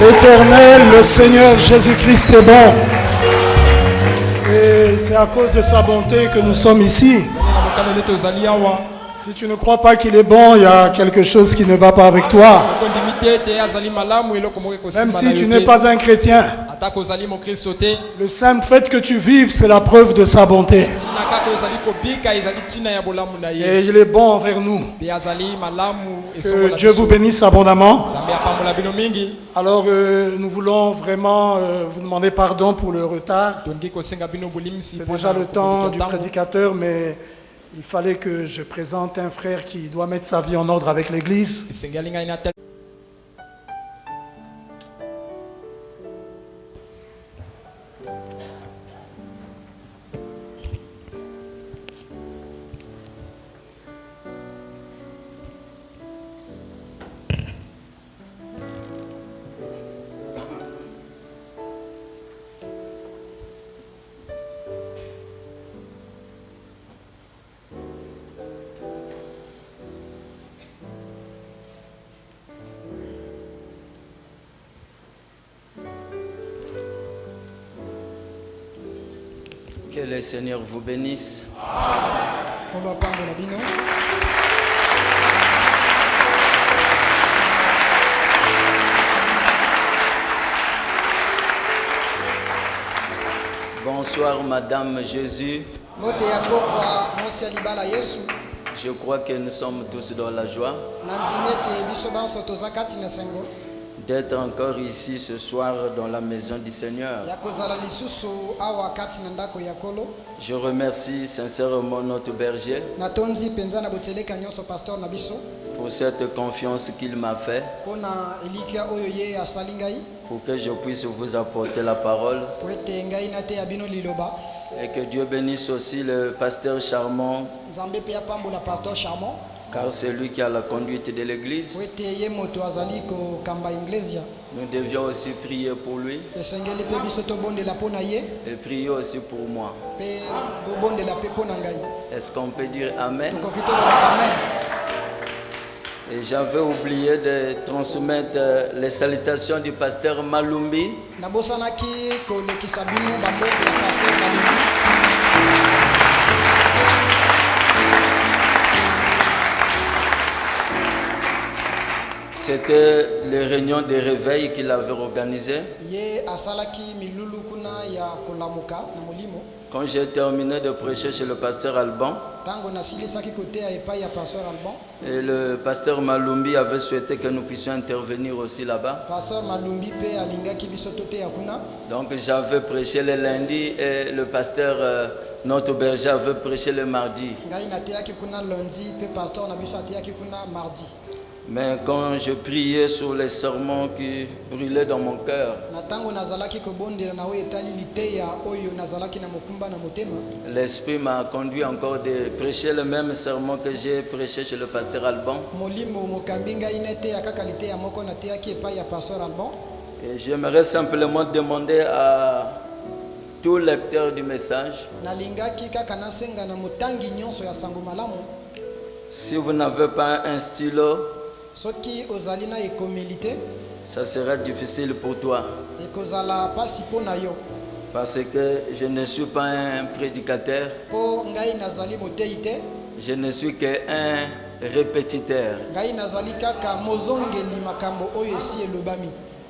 L'Éternel, le Seigneur Jésus-Christ est bon. Et c'est à cause de sa bonté que nous sommes ici. Si tu ne crois pas qu'il est bon, il y a quelque chose qui ne va pas avec toi. Même si tu n'es pas un chrétien, le simple fait que tu vives, c'est la preuve de sa bonté. Et il est bon envers nous. Que Dieu vous bénisse abondamment. Alors nous voulons vraiment vous demander pardon pour le retard. C'est déjà le temps du prédicateur, mais il fallait que je présente un frère qui doit mettre sa vie en ordre avec l'église. Que le Seigneur vous bénisse. Bonsoir Madame Jésus. Je crois que nous sommes tous dans la joie d'être encore ici ce soir dans la maison du Seigneur. Je remercie sincèrement notre berger pour cette confiance qu'il m'a fait pour que je puisse vous apporter la parole. Et que Dieu bénisse aussi le pasteur Charmant, car c'est lui qui a la conduite de l'église. Nous devions aussi prier pour lui et prier aussi pour moi. Est-ce qu'on peut dire Amen? Et j'avais oublié de transmettre les salutations du pasteur Malumbi. C'était les réunions de réveil qu'il avait organisées. Quand j'ai terminé de prêcher chez le pasteur Alban, et le pasteur Malumbi avait souhaité que nous puissions intervenir aussi là-bas. Donc j'avais prêché le lundi et le pasteur, notre berger, avait prêché le mardi. Mais quand je priais sur les sermons qui brûlaient dans mon cœur, l'Esprit m'a conduit encore de prêcher le même sermon que j'ai prêché chez le pasteur Alban. Et j'aimerais simplement demander à tout lecteur du message, si vous n'avez pas un stylo, ça sera difficile pour toi. Parce que je ne suis pas un prédicateur. Je ne suis qu'un répétiteur.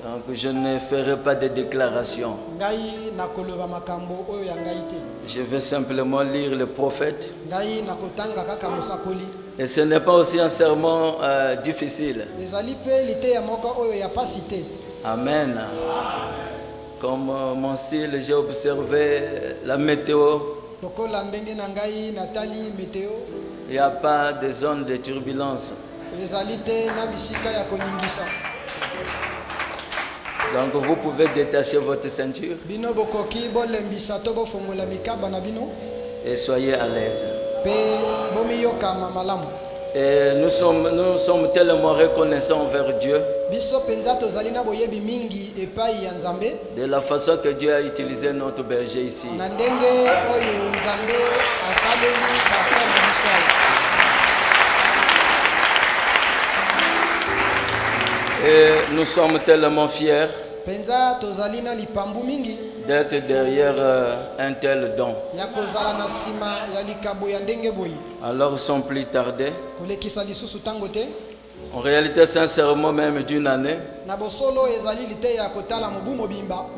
Donc je ne ferai pas de déclaration. Je vais simplement lire le prophète. Et ce n'est pas aussi un sermon difficile. Amen. Comme mon style, j'ai observé la météo. Il n'y a pas de zone de turbulence. Donc vous pouvez détacher votre ceinture et soyez à l'aise. Et nous sommes tellement reconnaissants envers Dieu de la façon que Dieu a utilisé notre berger ici. Et nous sommes tellement fiers d'être derrière un tel don. Alors sans plus tarder, en réalité sincèrement même d'une année,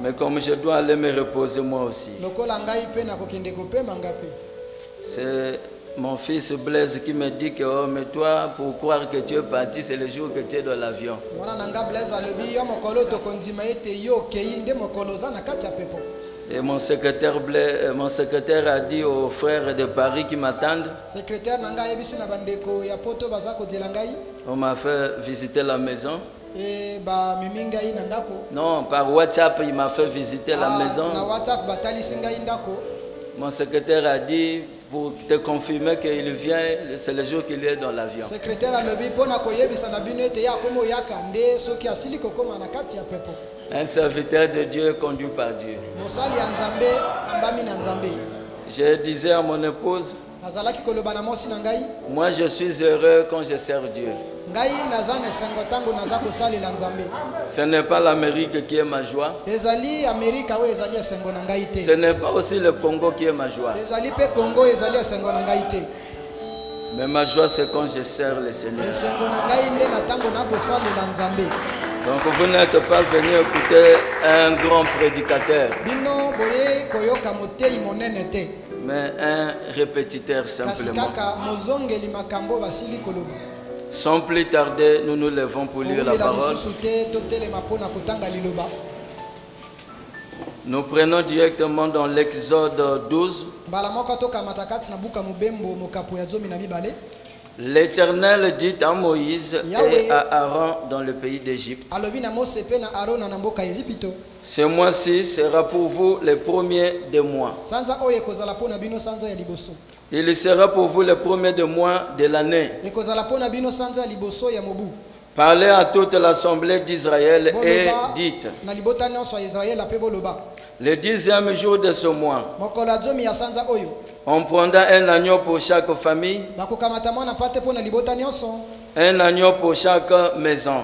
mais comme je dois aller me reposer moi aussi, c'est mon fils Blaise qui me dit que oh, mais toi pour croire que tu es parti c'est le jour que tu es dans l'avion. Et mon secrétaire a dit aux frères de Paris qui m'attendent, on m'a fait visiter la maison. Non, par WhatsApp, il m'a fait visiter la maison. Mon secrétaire a dit, pour te confirmer qu'il vient, c'est le jour qu'il est dans l'avion. Un serviteur de Dieu conduit par Dieu. Je disais à mon épouse, moi je suis heureux quand je sers Dieu. Ce n'est pas l'Amérique qui est ma joie. Ce n'est pas aussi le Congo qui est ma joie. Mais ma joie c'est quand je sers le Seigneur. Donc vous n'êtes pas venu écouter un grand prédicateur, mais un répétiteur simplement. Sans plus tarder, nous nous levons pour lire la parole. Nous prenons directement dans l'Exode 12. L'Éternel dit à Moïse et à Aaron dans le pays d'Égypte, ce mois-ci sera pour vous le premier des mois. Il sera pour vous le premier des mois de l'année. Parlez à toute l'assemblée d'Israël et dites, le 10e jour de ce mois, on prendra un agneau pour chaque famille, un agneau pour chaque maison.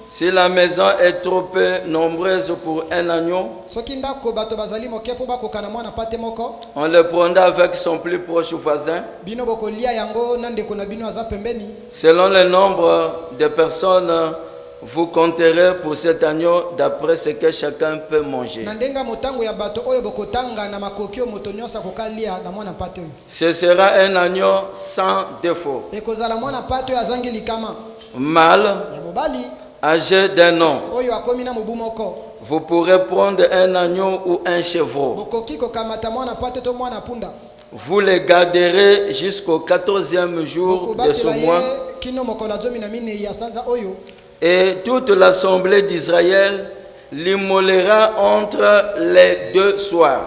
Si la maison est trop peu nombreuse pour un agneau, on le prendra avec son plus proche voisin, selon le nombre de personnes. Vous compterez pour cet agneau d'après ce que chacun peut manger. Ce sera un agneau sans défaut, mâle, âgé d'un an. Vous pourrez prendre un agneau ou un chevreau. Vous les garderez jusqu'au 14e jour de ce mois. Et toute l'assemblée d'Israël l'immolera entre les deux soirs.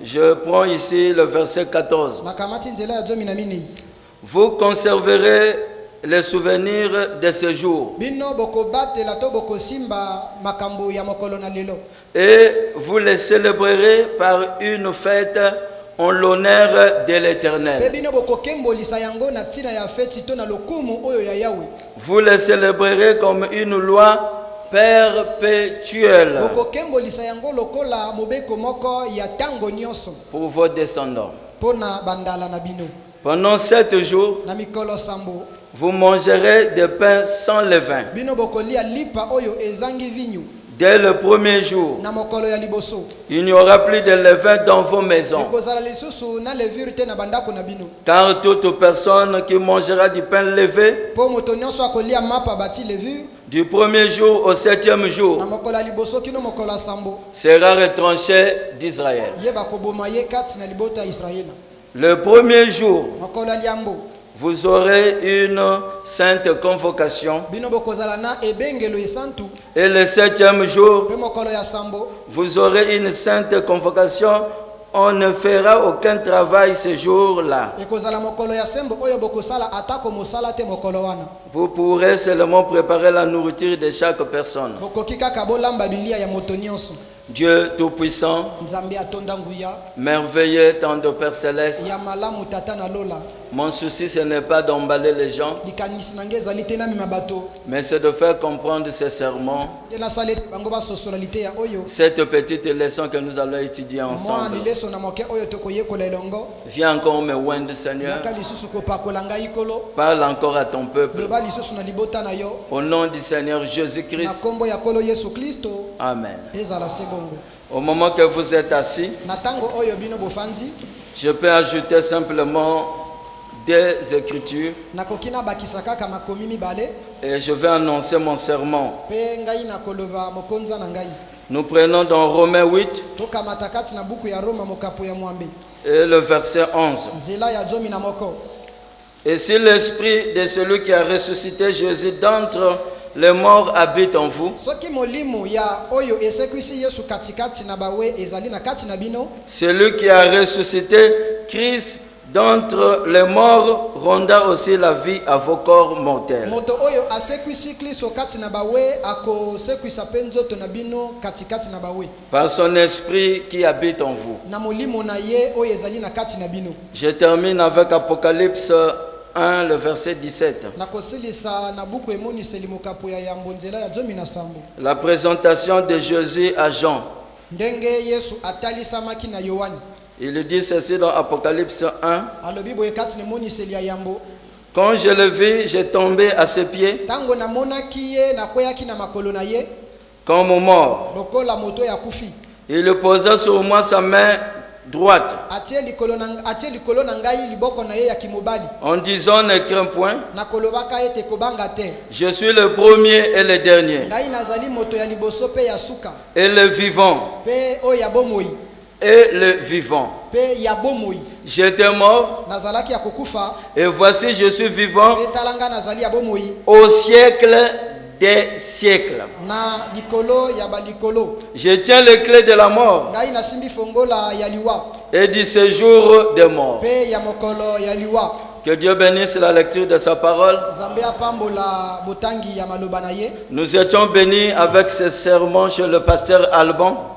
Je prends ici le verset 14. Vous conserverez les souvenirs de ce jour. Et vous les célébrerez par une fête en l'honneur de l'Éternel. Vous les célébrerez comme une loi perpétuelle pour vos descendants. Pendant 7 jours, vous mangerez des pains sans levain. Dès le premier jour, il n'y aura plus de levain dans vos maisons. Car toute personne qui mangera du pain levé, du premier jour au 7e jour, sera retranché d'Israël. Le premier jour, vous aurez une sainte convocation. Et le 7e jour, vous aurez une sainte convocation. On ne fera aucun travail ce jour-là. Vous pourrez seulement préparer la nourriture de chaque personne. Dieu Tout-Puissant, merveilleux tendre Père Céleste, mon souci ce n'est pas d'emballer les gens, mais c'est de faire comprendre ces sermons, cette petite leçon que nous allons étudier ensemble. Viens encore me oindre, Seigneur. Parle encore à ton peuple. Au nom du Seigneur Jésus-Christ. Amen. Au moment que vous êtes assis, je peux ajouter simplement des écritures et je vais annoncer mon sermon. Nous prenons dans Romains 8 et le verset 11. Et si l'esprit de celui qui a ressuscité Jésus d'entre les morts habite en vous, celui qui a ressuscité Christ d'entre les morts rendra aussi la vie à vos corps mortels. Par son esprit qui habite en vous. Je termine avec Apocalypse 1, le verset 17. La présentation de Jésus à Jean. Il dit ceci dans Apocalypse 1. Quand je le vis, j'ai tombé à ses pieds comme mort. Il posa sur moi sa main droite en disant ne crains point, je suis le premier et le dernier et le vivant. Et le vivant. J'étais mort et voici je suis vivant au siècle des siècles. Je tiens les clés de la mort et du séjour des morts. Que Dieu bénisse la lecture de sa parole. Nous étions bénis avec ce sermon chez le pasteur Alban.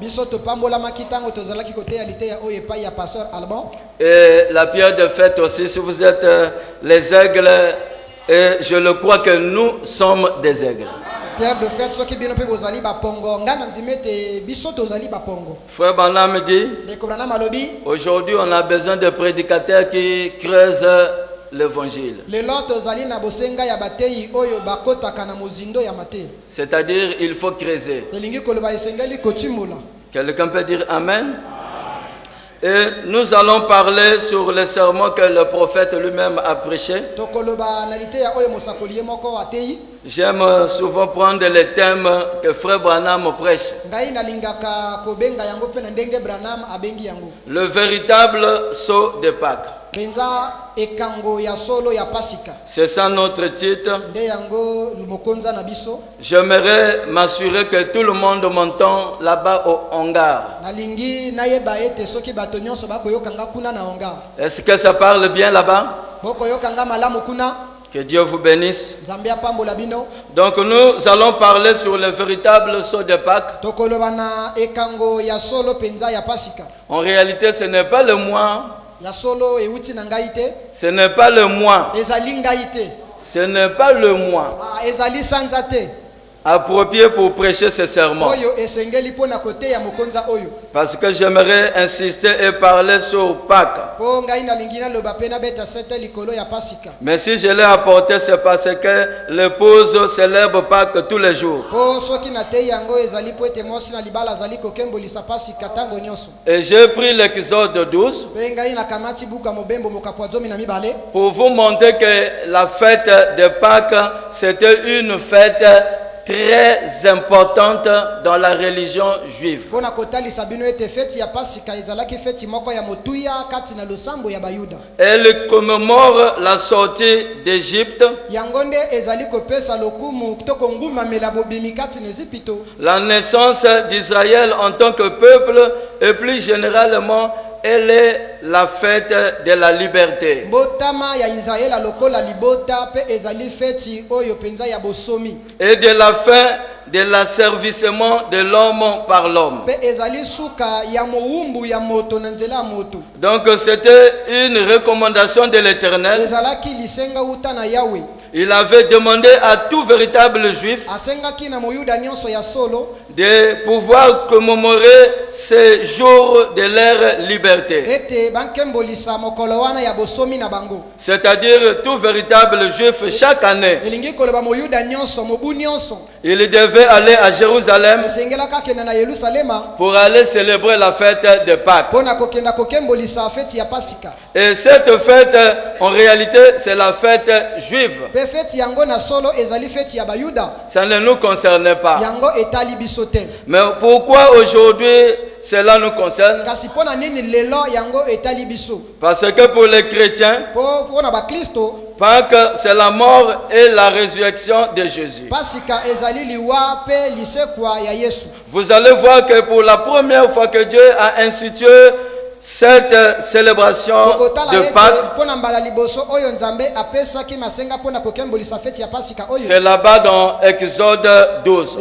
Et la pierre de fête aussi, si vous êtes les aigles, et je le crois que nous sommes des aigles. Pierre de fête, ceux qui viennent au Bozali Bapongo, Frère Branham dit, aujourd'hui on a besoin de prédicateurs qui creusent l'évangile. C'est-à-dire il faut creuser. Quelqu'un peut dire Amen? Et nous allons parler sur le sermon que le prophète lui-même a prêché. J'aime souvent prendre les thèmes que Frère Branham prêche. Le véritable saut de Pâques. C'est ça notre titre. J'aimerais m'assurer que tout le monde m'entend là-bas au hangar. Est-ce que ça parle bien là-bas? Que Dieu vous bénisse. Donc nous allons parler sur le véritable saut de Pâques. En réalité, ce n'est pas le mois. Ce n'est pas le mois. Ce n'est pas le mois approprié pour prêcher ce sermon. Parce que j'aimerais insister et parler sur Pâques. Mais si je l'ai apporté, c'est parce que l'épouse célèbre Pâques tous les jours. Et j'ai pris l'Exode 12 pour vous montrer que la fête de Pâques, c'était une fête très importante dans la religion juive. Elle commémore la sortie d'Égypte, la naissance d'Israël en tant que peuple et plus généralement elle est la fête de la liberté. Et de la fin de l'asservissement de l'homme par l'homme. Donc c'était une recommandation de l'Éternel. Il avait demandé à tout véritable juif de pouvoir commémorer ces jours de leur liberté. C'est-à-dire tout véritable juif chaque année, il devait aller à Jérusalem pour aller célébrer la fête de Pâques. Et cette fête, en réalité, c'est la fête juive. Ça ne nous concerne pas. Mais pourquoi aujourd'hui cela nous concerne? Parce que pour les chrétiens, Pâques, c'est la mort et la résurrection de Jésus. Vous allez voir que pour la première fois que Dieu a institué cette célébration de Pâques, c'est là-bas dans Exode 12.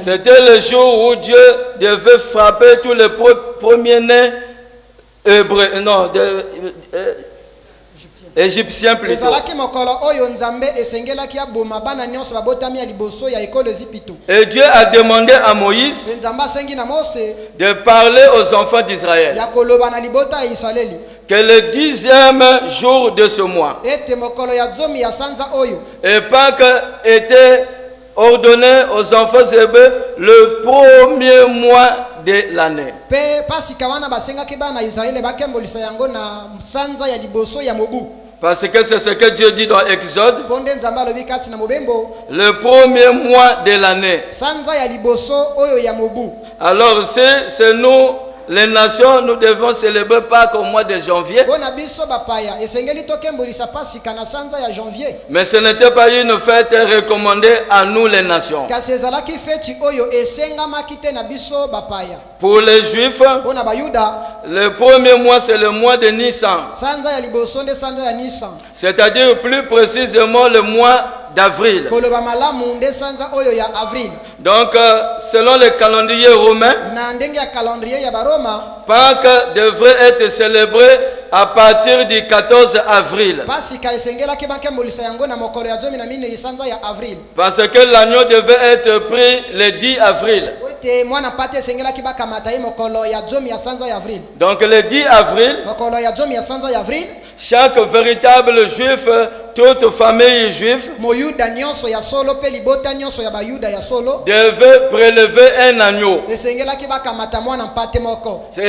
C'était le jour où Dieu devait frapper tous les premiers-nés Égyptiens plutôt. Et Dieu a demandé à Moïse de parler aux enfants d'Israël que le 10e jour de ce mois, et Pâques était ordonné aux enfants hébreux le premier mois de l'année. Parce que c'est ce que Dieu dit dans Exode, le premier mois de l'année. Alors c'est nous, les nations, nous devons célébrer Pâques au mois de janvier. Mais ce n'était pas une fête recommandée à nous, les nations. Pour les Juifs, le premier mois, c'est le mois de Nissan. C'est-à-dire plus précisément le mois d'avril. Donc, selon le calendrier romain, Pâques devrait être célébré à partir du 14 avril. Parce que l'agneau devait être pris le 10 avril. Donc le 10 avril, chaque véritable juif, toute famille juive devait prélever un agneau. Et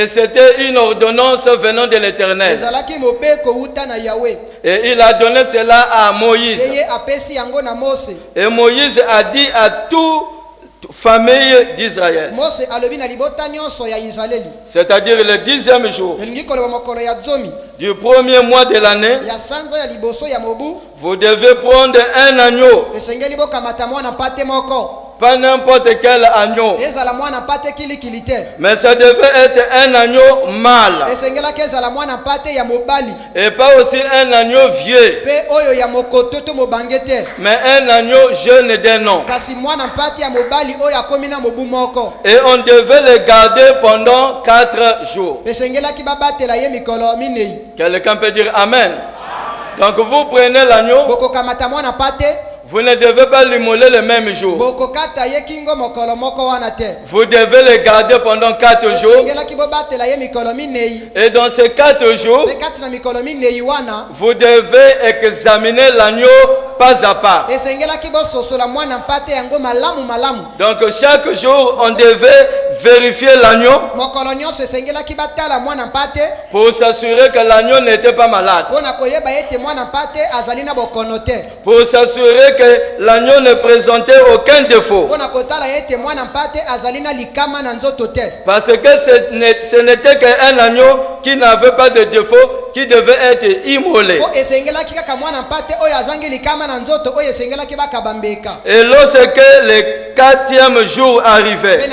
c'était une ordonnance venant de l'Éternel. Et il a donné cela à Moïse. Et Moïse a dit à toute famille d'Israël, c'est-à-dire le 10e jour du premier mois de l'année, vous devez prendre un agneau. Pas n'importe quel agneau, mais ça devait être un agneau mâle et pas aussi un agneau vieux, mais un agneau jeune d'un an. Et on devait le garder pendant 4 jours. Quelqu'un peut dire Amen. Donc vous prenez l'agneau, vous ne devez pas l'immoler le même jour. Vous devez le garder pendant 4 jours. Et dans ces 4 jours, vous devez examiner l'agneau pas à pas. Donc chaque jour, on devait vérifier l'agneau pour s'assurer que l'agneau n'était pas malade. Pour s'assurer que l'agneau ne présentait aucun défaut. Parce que ce n'était qu'un agneau qui n'avait pas de défaut, qui devait être immolé. Et lorsque le 4e jour arrivait,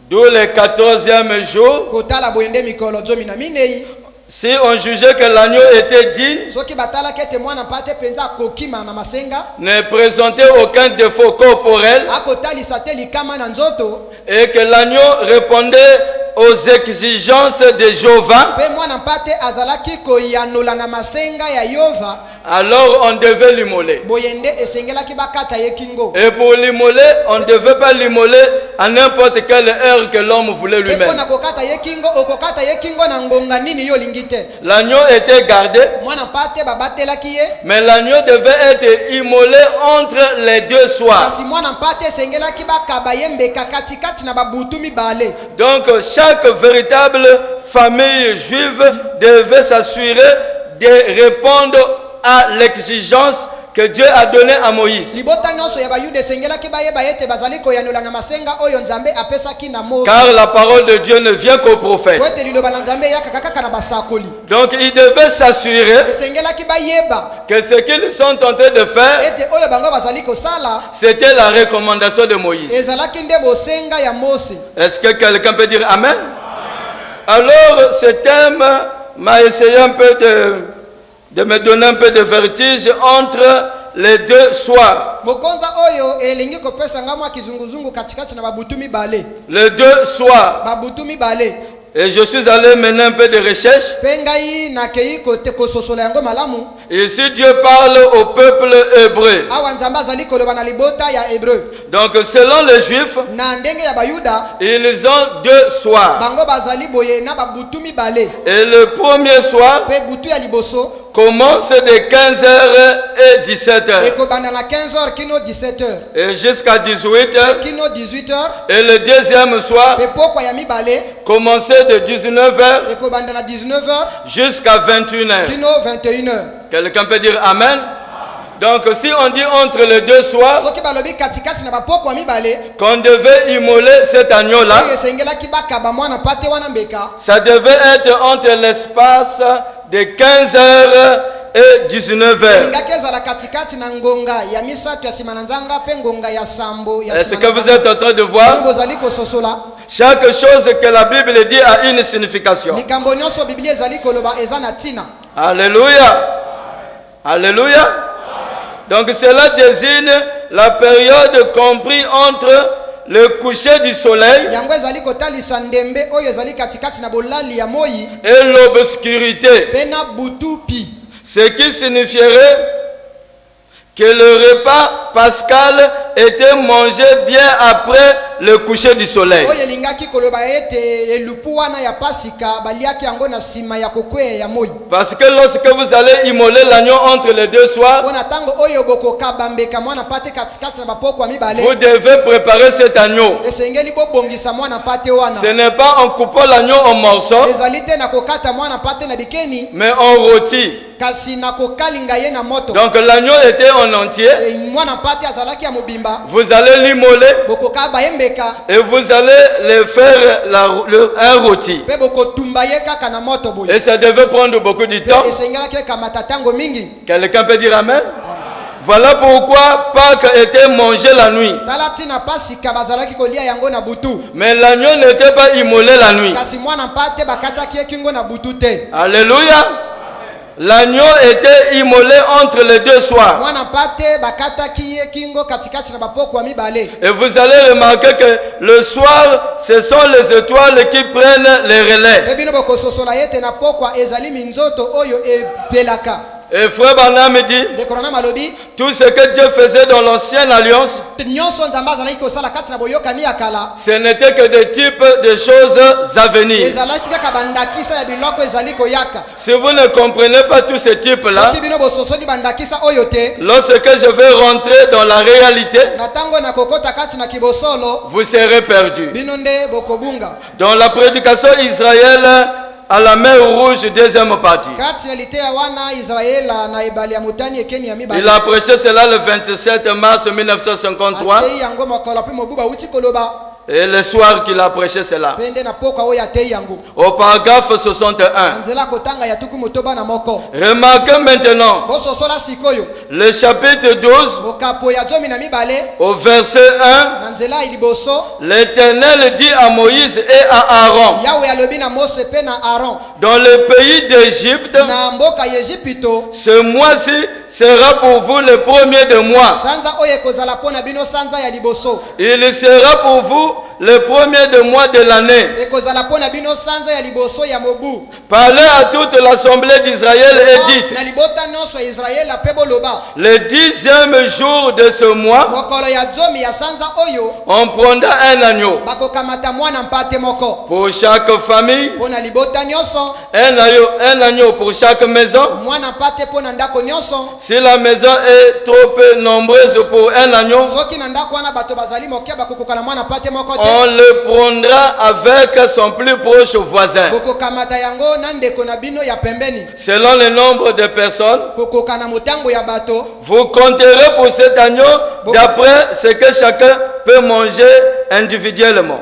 d'où le 14e jour, si on jugeait que l'agneau était digne, ne présentait aucun défaut corporel, et que l'agneau répondait aux exigences de Jéhovah, alors on devait l'immoler. Et pour l'immoler, on ne devait pas l'immoler à n'importe quelle heure que l'homme voulait lui-même. L'agneau était gardé, mais l'agneau devait être immolé entre les deux soirs. Donc chaque véritable famille juive devait s'assurer de répondre à l'exigence que Dieu a donnée à Moïse. Car la parole de Dieu ne vient qu'au prophète. Donc ils devaient s'assurer que ce qu'ils sont en train de faire, c'était la recommandation de Moïse. Est-ce que quelqu'un peut dire Amen? Alors ce thème m'a essayé un peu de me donner un peu de vertige entre les deux soirs. Les deux soirs. Et je suis allé mener un peu de recherche. Et si Dieu parle au peuple hébreu, donc selon les Juifs, ils ont deux soirs. Et le premier soir commence de 15h et 17h. Et jusqu'à 18h. Et le deuxième soir commençait de 19h jusqu'à 21h. Quelqu'un peut dire Amen? Donc si on dit entre les deux soirs qu'on devait immoler cet agneau-là, ça devait être entre l'espace de 15h et 19h. Est-ce que vous êtes en train de voir? Chaque chose que la Bible dit a une signification. Alléluia. Alléluia. Donc cela désigne la période comprise entre le coucher du soleil et l'obscurité. Ce qui signifierait que le repas pascal était mangé bien après le coucher du soleil. Parce que lorsque vous allez immoler l'agneau entre les deux soirs, vous devez préparer cet agneau. Ce n'est pas en coupant l'agneau en morceaux, mais en rôti. Donc l'agneau était en entier. Vous allez l'immoler et vous allez le faire un rôti. Et ça devait prendre beaucoup de temps. Quelqu'un peut dire Amen? Voilà pourquoi Pâques était mangé la nuit. Mais l'agneau n'était pas immolé la nuit. Alléluia. L'agneau était immolé entre les deux soirs. Et vous allez remarquer que le soir, ce sont les étoiles qui prennent les relais. Et Frère Branham dit, tout ce que Dieu faisait dans l'ancienne alliance, ce n'était que des types de choses à venir. Si vous ne comprenez pas tous ces types-là, lorsque je vais rentrer dans la réalité, vous serez perdu. Dans la prédication israélienne, à la mer Rouge, deuxième partie. Il a prêché cela le 27 mars 1953. Et le soir qu'il a prêché cela. Au paragraphe 61. Remarquez maintenant le chapitre 12 au verset 1. L'Éternel dit à Moïse et à Aaron: dans le pays d'Égypte, ce mois-ci sera pour vous le premier de mois. Il sera pour vous le premier de mois de l'année. Parlez à toute l'assemblée d'Israël et dites: le 10e jour de ce mois, on prendra un agneau pour chaque famille, un agneau pour chaque maison. Si la maison est trop nombreuse pour un agneau, on le prendra avec son plus proche voisin. Selon le nombre de personnes, vous compterez pour cet agneau d'après ce que chacun peut manger individuellement.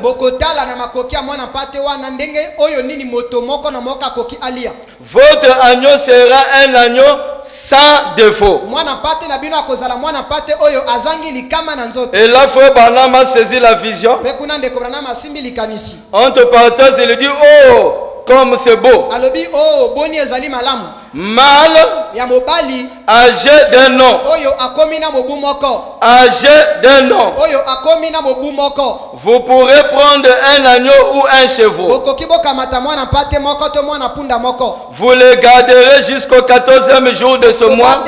Votre agneau sera un agneau sans défaut. Et là, frère Branham a saisi la vision. Entre parenthèses, il dit: oh, comme c'est beau. Mâle âgé d'un an. Âgé d'un an. Vous pourrez prendre un agneau ou un chevreau. Vous le garderez jusqu'au 14e jour de ce mois.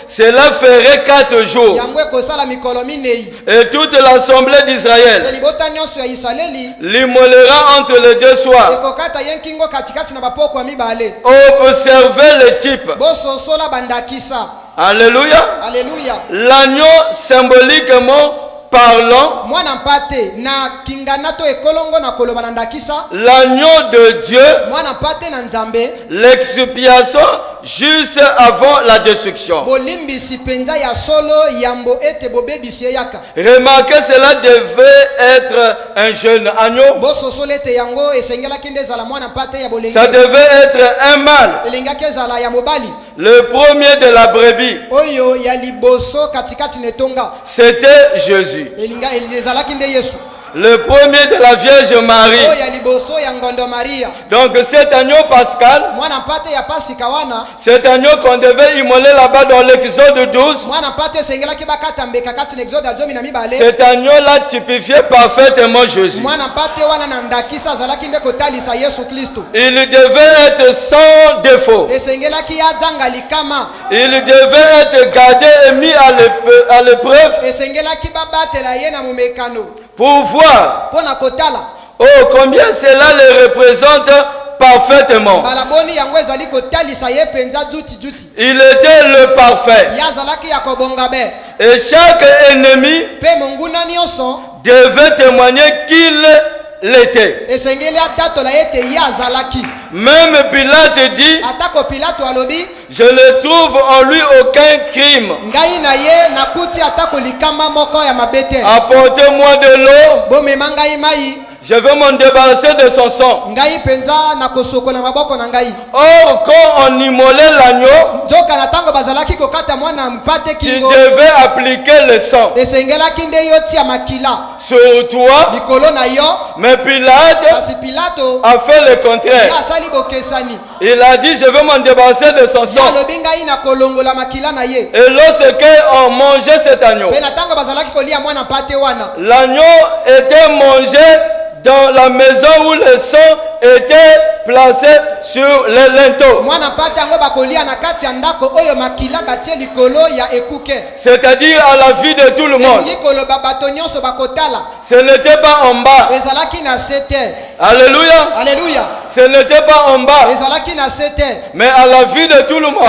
Cela ferait 4 jours. Et toute l'assemblée d'Israël l'immolera entre les deux soirs. Observez le type. Alléluia. Alléluia. L'agneau, symboliquement parlant, l'agneau de Dieu, l'expiation juste avant la destruction. Remarquez, cela devait être un jeune agneau. Ça devait être un mâle, le premier de la brebis. C'était Jésus. Le premier de la Vierge Marie. Donc cet agneau pascal, cet agneau qu'on devait immoler là-bas dans l'Exode 12, cet agneau-là typifiait parfaitement Jésus. Il devait être sans défaut. Il devait être gardé et mis à l'épreuve pour voir oh, combien cela le représente parfaitement. Il était le parfait. Et chaque ennemi devait témoigner qu'il l'était. Même Pilate dit: je ne trouve en lui aucun crime. Apportez-moi de l'eau. Je veux m'en débarrasser de son sang. Or, quand on immolait l'agneau, tu devais appliquer le sang sur toi. Mais Pilate a fait le contraire. Il a dit: je veux m'en débarrasser de son sang. Et lorsqu'on mangeait cet agneau, l'agneau était mangé dans la maison où le sang était placé sur les linteaux. C'est-à-dire à la vue de tout le monde. Ce n'était pas en bas. Alléluia. Alléluia. Ce n'était pas en bas, mais à la vue de tout le monde.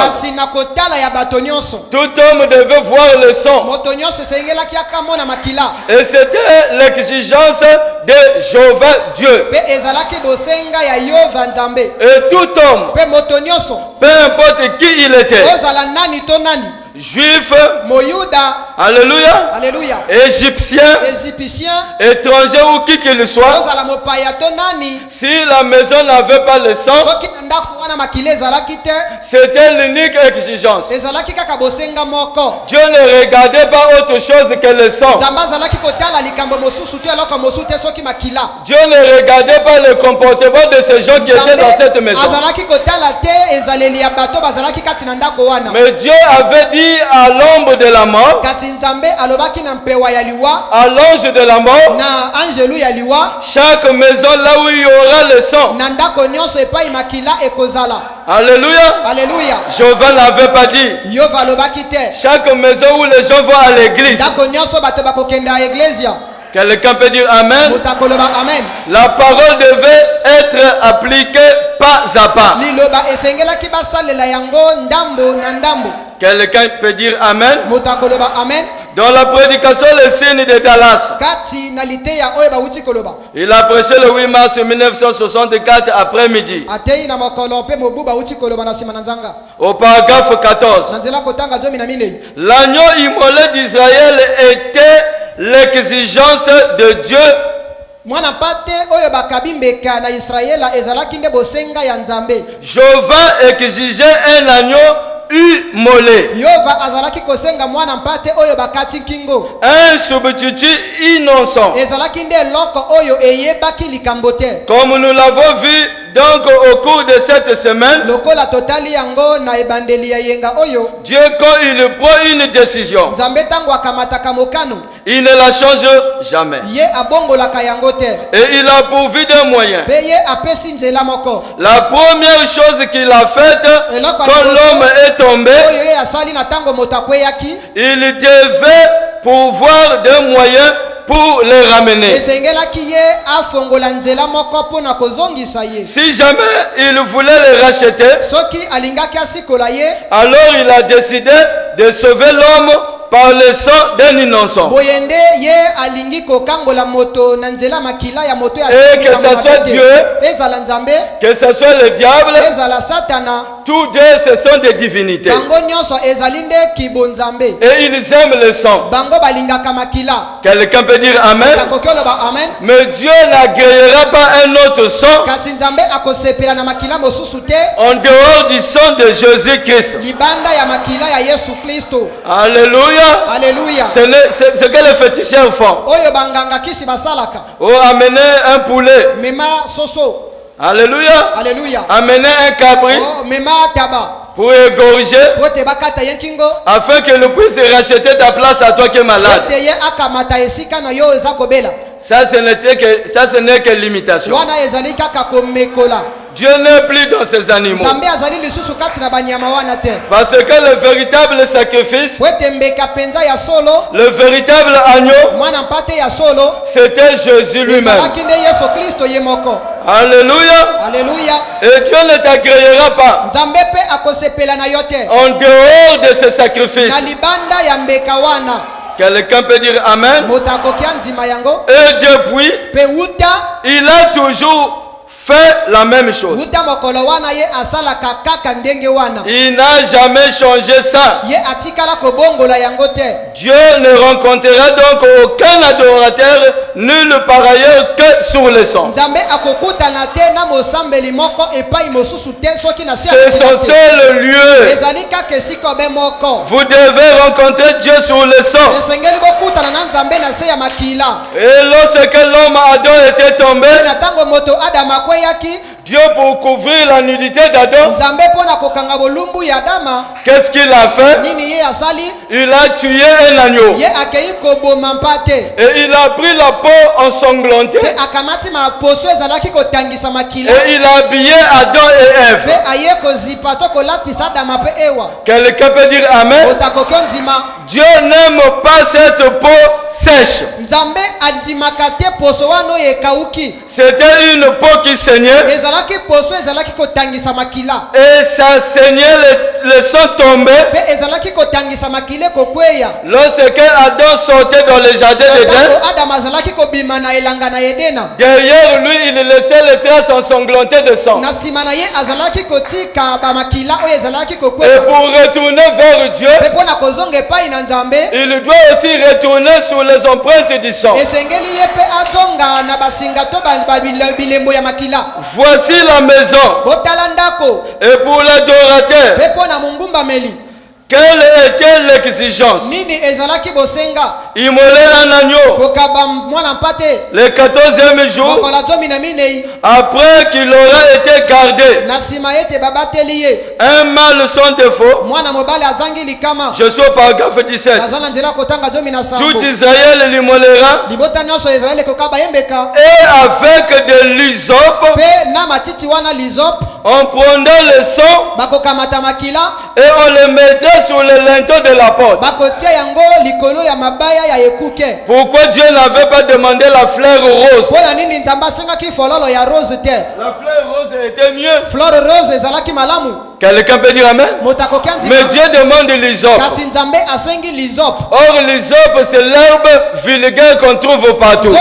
Tout homme devait voir le sang. Et c'était l'exigence de Jéhovah Dieu. Et tout homme, peu importe qui il était, Juif, Moyuda, alléluia, alléluia, Égyptien, étranger ou qui qu'il soit, si la maison n'avait pas le sang, c'était l'unique exigence. Dieu ne regardait pas autre chose que le sang. Dieu ne regardait pas le comportement de ces gens qui étaient dans cette maison. Mais Dieu avait dit à l'ombre de la mort, à l'ange de la mort, chaque maison là où il y aura le sang. Alléluia. Alléluia. Jéhovah n'avait pas dit chaque maison où les gens vont à l'église. Quelqu'un peut dire Amen. La parole devait être appliquée pas à pas. Quelqu'un peut dire Amen. Dans la prédication, le signe de Dallas, il a prêché le 8 mars 1964 après-midi. Au paragraphe 14, l'agneau immolé d'Israël était l'exigence de Dieu. Jéhovah exigeait un agneau immolé, un substitut innocent, comme nous l'avons vu donc au cours de cette semaine. Dieu, quand il prend une décision, il ne la change jamais, et il a pourvu des moyens. La première chose qu'il a faite quand l'homme est tombé, il devait pourvoir des moyens pour les ramener. Si jamais il voulait les racheter, alors il a décidé de sauver l'homme par le sang d'un innocent. Et que ce soit Dieu, que ce soit le diable, tous deux ce sont des divinités. Et ils aiment le sang. Quelqu'un peut dire Amen. Mais Dieu n'agréera pas un autre sang en dehors du sang de Jésus-Christ. Alléluia. Alléluia. C'est que les féticheurs font. Oh, amener un poulet. Alléluia. Alléluia. Amener un cabri. Oh, pour égorger, afin que nous puissions racheter ta place à toi qui es malade. Ça, ce n'est que l'imitation. Dieu n'est plus dans ces animaux. Parce que le véritable sacrifice, le véritable agneau, c'était Jésus lui-même. Alléluia. Alléluia. Et Dieu ne t'agréera pas en dehors de ce sacrifice. Quelqu'un peut dire Amen. Et depuis, il a toujours fait la même chose. Il n'a jamais changé ça. Dieu ne rencontrera donc aucun adorateur nulle part ailleurs que sur le sang. C'est son seul lieu. Vous devez rencontrer Dieu sur le sang. Et lorsque l'homme Adam était tombé, Dieu, pour couvrir la nudité d'Adam, qu'est-ce qu'il a fait? Il a tué un agneau. Et il a pris la peau ensanglantée. Et il a habillé Adam et Ève. Quelqu'un peut dire Amen. Dieu n'aime pas cette peau sèche. C'était une peau qui saignait. Et ça saignait, le sang tombait. Lorsque Adam sortait dans le jardin d'Éden, derrière lui, il laissait les traces ensanglantées de sang. Et pour retourner vers Dieu, il doit aussi retourner sur les empreintes du sang. Voici la maison. Et pour l'adorateur, quelle était l'exigence? Immoler un agneau le 14e jour après qu'il aurait été gardé. Un mâle sans défaut. Je suis au paragraphe 17. Tout Israël l'immolera et avec de l'hysope on prendrait le sang et on le mettrait sur le linteau de la porte. Pourquoi Dieu n'avait pas demandé la fleur rose? La fleur rose était mieux. Quelqu'un peut dire amen? Mais Dieu demande l'hysope. Or l'hysope c'est l'herbe vulgaire qu'on trouve partout.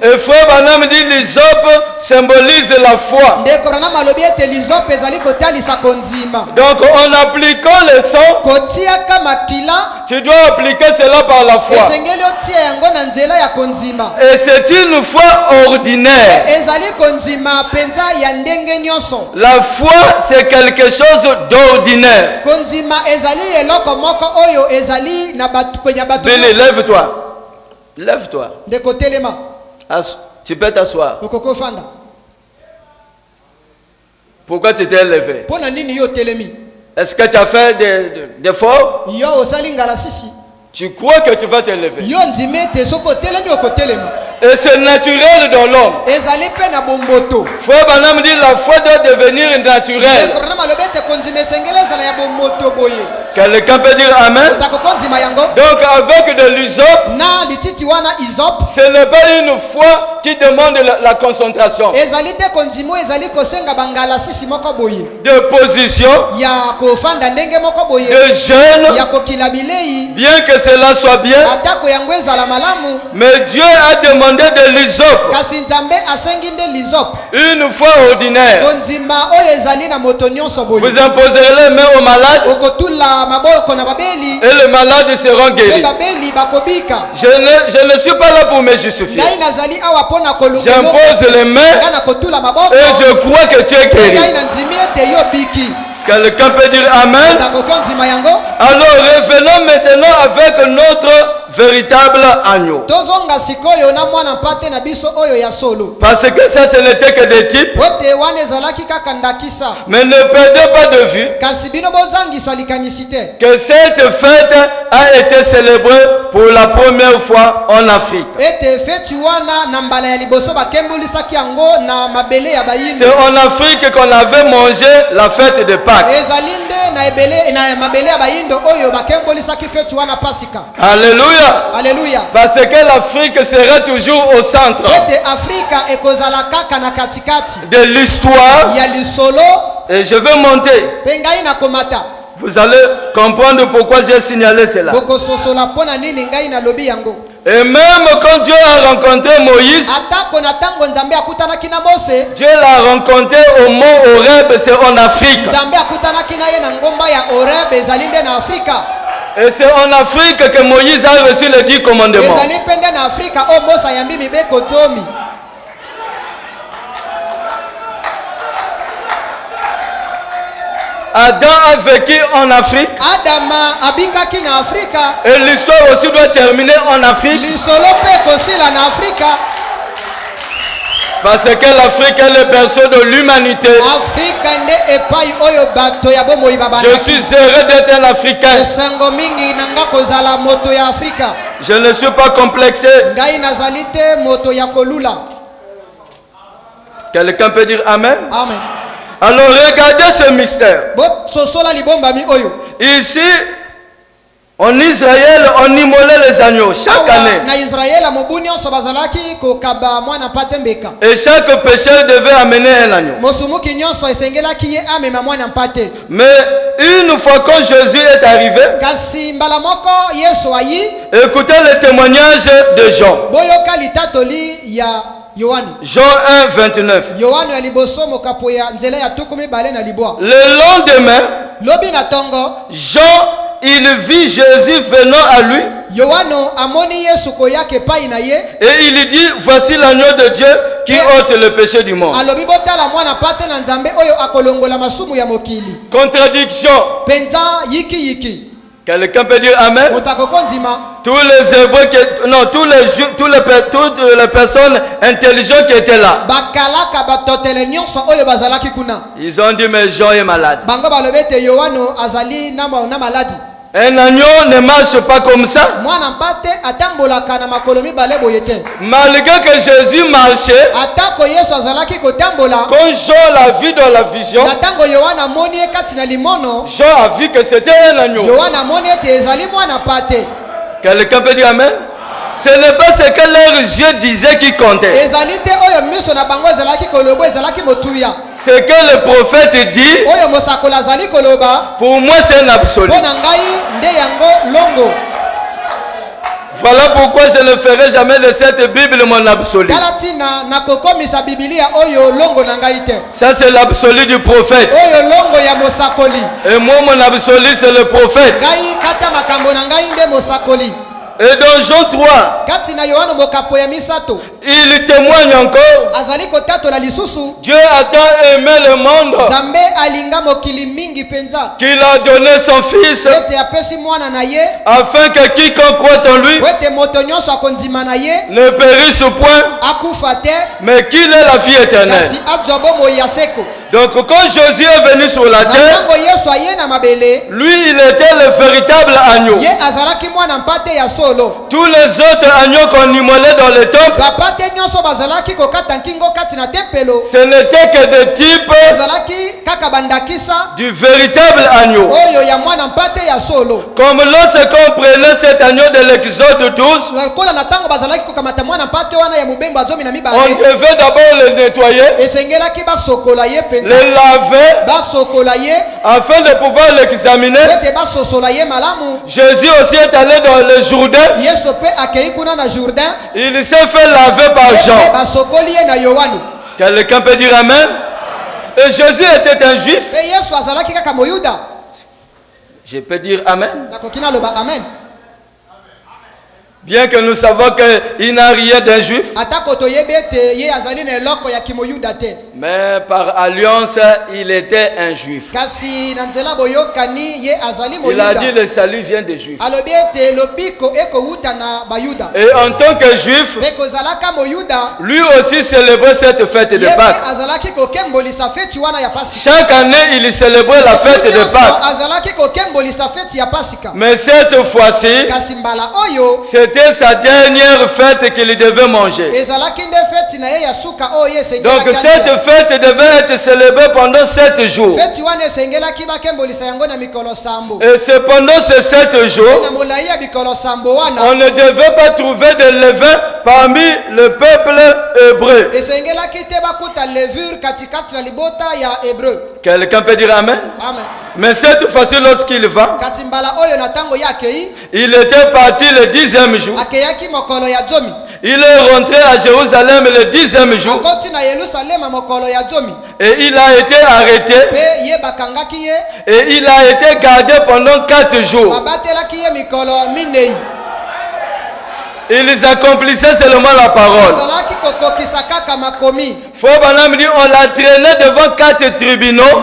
Et frère Branham dit l'hysope symbolise la foi. Donc en appliquant le sang, tu dois appliquer cela par la foi. Et c'est une foi ordinaire. La foi c'est quelque chose d'ordinaire. Billy, lève-toi. Lève-toi. Tu peux t'asseoir. Pourquoi tu t'es levé? Est-ce que tu as fait des efforts? Tu crois que tu vas te lever? Et c'est naturel dans l'homme. Frère Branham dit la foi doit devenir naturelle. Quelqu'un peut dire amen? Donc avec de l'hysope, ce n'est pas une foi qui demande la concentration. De position, de jeûne, bien que cela soit bien, mais Dieu a demandé de l'hysope, une foi ordinaire. Vous imposerez les mains aux malades et les malades seront guéris. Je ne suis pas là pour me justifier. J'impose les mains et je crois que tu es guéri. Quelqu'un peut dire amen? Alors revenons maintenant avec notre véritable agneau. Parce que ça ce n'était que des types. Mais ne perdez pas de vue que cette fête a été célébrée pour la première fois en Afrique. C'est en Afrique qu'on avait mangé la fête de Pâques. Alléluia. Alléluia. Parce que l'Afrique sera toujours au centre de l'histoire. Et je vais monter. Vous allez comprendre pourquoi j'ai signalé cela. Et même quand Dieu a rencontré Moïse, Dieu l'a rencontré au mont Horeb, c'est en Afrique. Et c'est en Afrique que Moïse a reçu les 10 commandements. Adam a vécu en Afrique. Et l'histoire aussi doit terminer en Afrique. Parce que l'Afrique est le berceau de l'humanité. Je suis heureux d'être un Africain. Je ne suis pas complexé. Quelqu'un peut dire amen? Amen. Alors regardez ce mystère. Ici, En Israël, on immolait les agneaux chaque année. Et chaque pécheur devait amener un agneau. Mais une fois que Jésus est arrivé, écoutez le témoignage de Jean. Jean 1, 29. Le lendemain, Jean, il vit Jésus venant à lui. Et il lui dit, voici l'agneau de Dieu qui ôte le péché du monde. Contradiction. Quelqu'un peut dire Amen? Tous les Hébreux, toutes les personnes intelligentes qui étaient là, ils ont dit, mais Jean est malade. Un agneau ne marche pas comme ça. Malgré que Jésus marchait, quand Jean l'a vu dans la vision, Jean a vu que c'était un agneau. Quelqu'un peut dire Amen? Ce n'est pas ce que leurs yeux disaient qui comptait. Ce que le prophète dit, pour moi c'est un absolu. Voilà pourquoi je ne ferai jamais de cette Bible mon absolu. Ça c'est l'absolu du prophète. Et moi mon absolu c'est le prophète. Et dans Jean 3, il témoigne encore. Dieu a tant aimé le monde qu'il a donné son fils afin que quiconque croit en lui ne périsse point, mais qu'il ait la vie éternelle. Donc quand Jésus est venu sur la terre, lui il était le véritable agneau. Tous les autres agneaux qu'on immolait dans le temple, ce n'était que des types du véritable agneau. Comme lorsqu'on prenait cet agneau de l'Exode 12, on devait d'abord le nettoyer, le laver, afin de pouvoir l'examiner. Jésus aussi est allé dans le Jourdain. Il s'est fait laver par Jean. Quelqu'un peut dire Amen? Et Jésus était un juif. Je peux dire Amen? Bien que nous savons qu'il n'a rien d'un juif, mais par alliance, il était un juif. Il a dit le salut vient des juifs. Et en tant que juif, lui aussi célébrait cette fête de Pâques. Chaque année, il célébrait la fête de Pâques. Mais cette fois-ci, c'était sa dernière fête qu'il devait manger. Donc cette fête devait être célébrée pendant 7 jours. Et c'est pendant ces 7 jours, on ne devait pas trouver de levain parmi le peuple hébreu. Quelqu'un peut dire Amen? Mais cette fois-ci, lorsqu'il va, il était parti le 10e jour. Il est rentré à Jérusalem le 10e jour. Et il a été arrêté. Et il a été gardé pendant 4 jours. Ils accomplissaient seulement la parole. Frère Branham dit on l'a traîné devant 4 tribunaux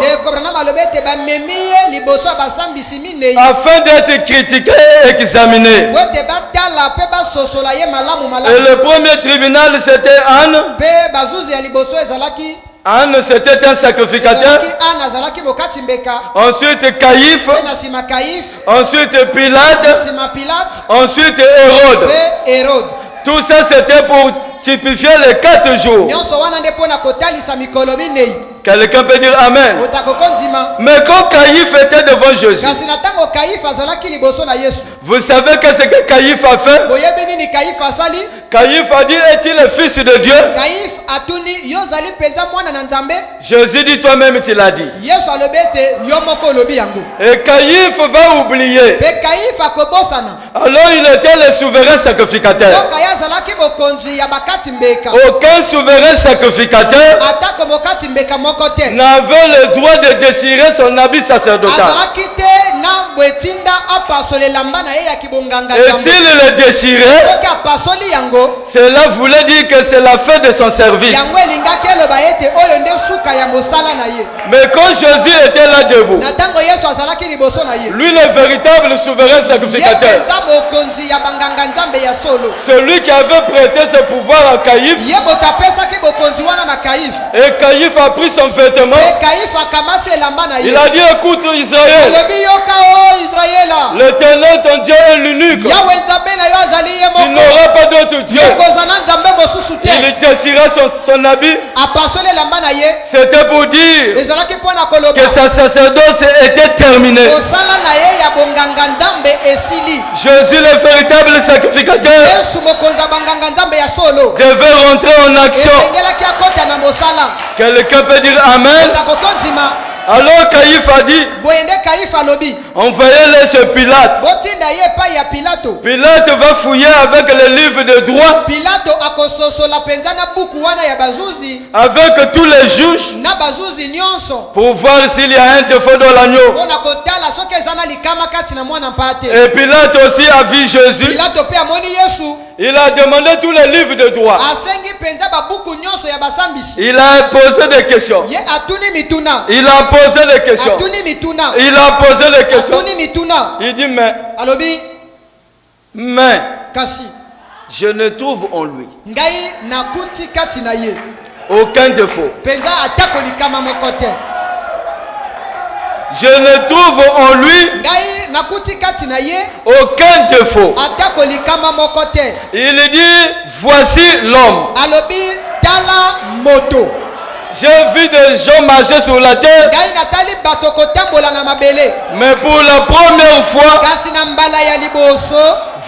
afin d'être critiqué et examiné. Et le premier tribunal c'était Anne. Anne c'était un sacrificateur. Ensuite Caïphe. Ensuite Pilate. Ensuite Hérode. Tout ça c'était pour typifier les 4 jours. Quelqu'un peut dire Amen. Mais quand Caïphe était devant Jésus, vous savez que ce que Caïphe a fait? Caïphe a dit, est-il le fils de Dieu? Jésus dit, toi-même tu l'as dit. Et Caïphe va oublier. Alors il était le souverain sacrificateur. Aucun souverain sacrificateur n'avait le droit de déchirer son habit sacerdotal. Et s'il le déchirait, cela voulait dire que c'est la fin de son service. Mais quand Jésus était là debout, lui le véritable souverain sacrificateur, celui qui avait prêté ce pouvoir à Caïphe, et Caïphe a pris son vêtement, il a dit, écoute Israël, l'Éternel ton Dieu est l'unique, tu n'auras pas d'autre Dieu. Il déchira son habit. C'était pour dire que sa sacerdoce était terminée. Jésus le véritable sacrificateur devait rentrer en action. Quelqu'un peut dire Amen. Alors Caïphe a dit, envoyez-les chez Pilate. Pilate va fouiller avec le livre de droit, avec tous les juges, pour voir s'il y a un défaut dans l'agneau. Et Pilate aussi a vu Jésus. Il a demandé tous les livres de droit. Il a posé des questions. Il a posé des questions. Il a posé des questions. Il dit mais je ne trouve en lui aucun défaut. Je ne trouve en lui aucun défaut. Il dit, voici l'homme. J'ai vu des gens marcher sur la terre, mais pour la première fois,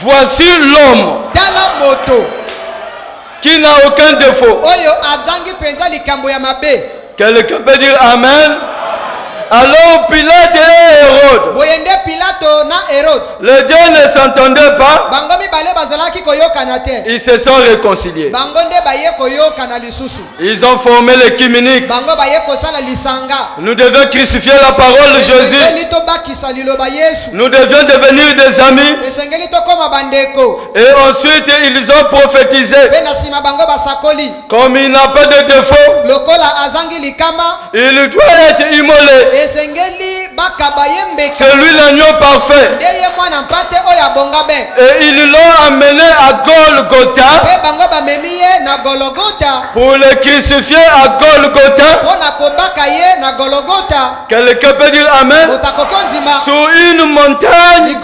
voici l'homme qui n'a aucun défaut. Quelqu'un peut dire Amen. Alors Pilate et Hérode, les deux ne s'entendaient pas. Ils se sont réconciliés. Ils ont formé l'écuménique. Nous devions crucifier la parole de Jésus. Nous devions devenir des amis. Et ensuite ils ont prophétisé. Comme il n'a pas de défaut, il doit être immolé. C'est lui l'agneau parfait. Et ils l'ont amené à Golgotha pour le crucifier à Golgotha. Quelqu'un peut dire Amen. Sur une montagne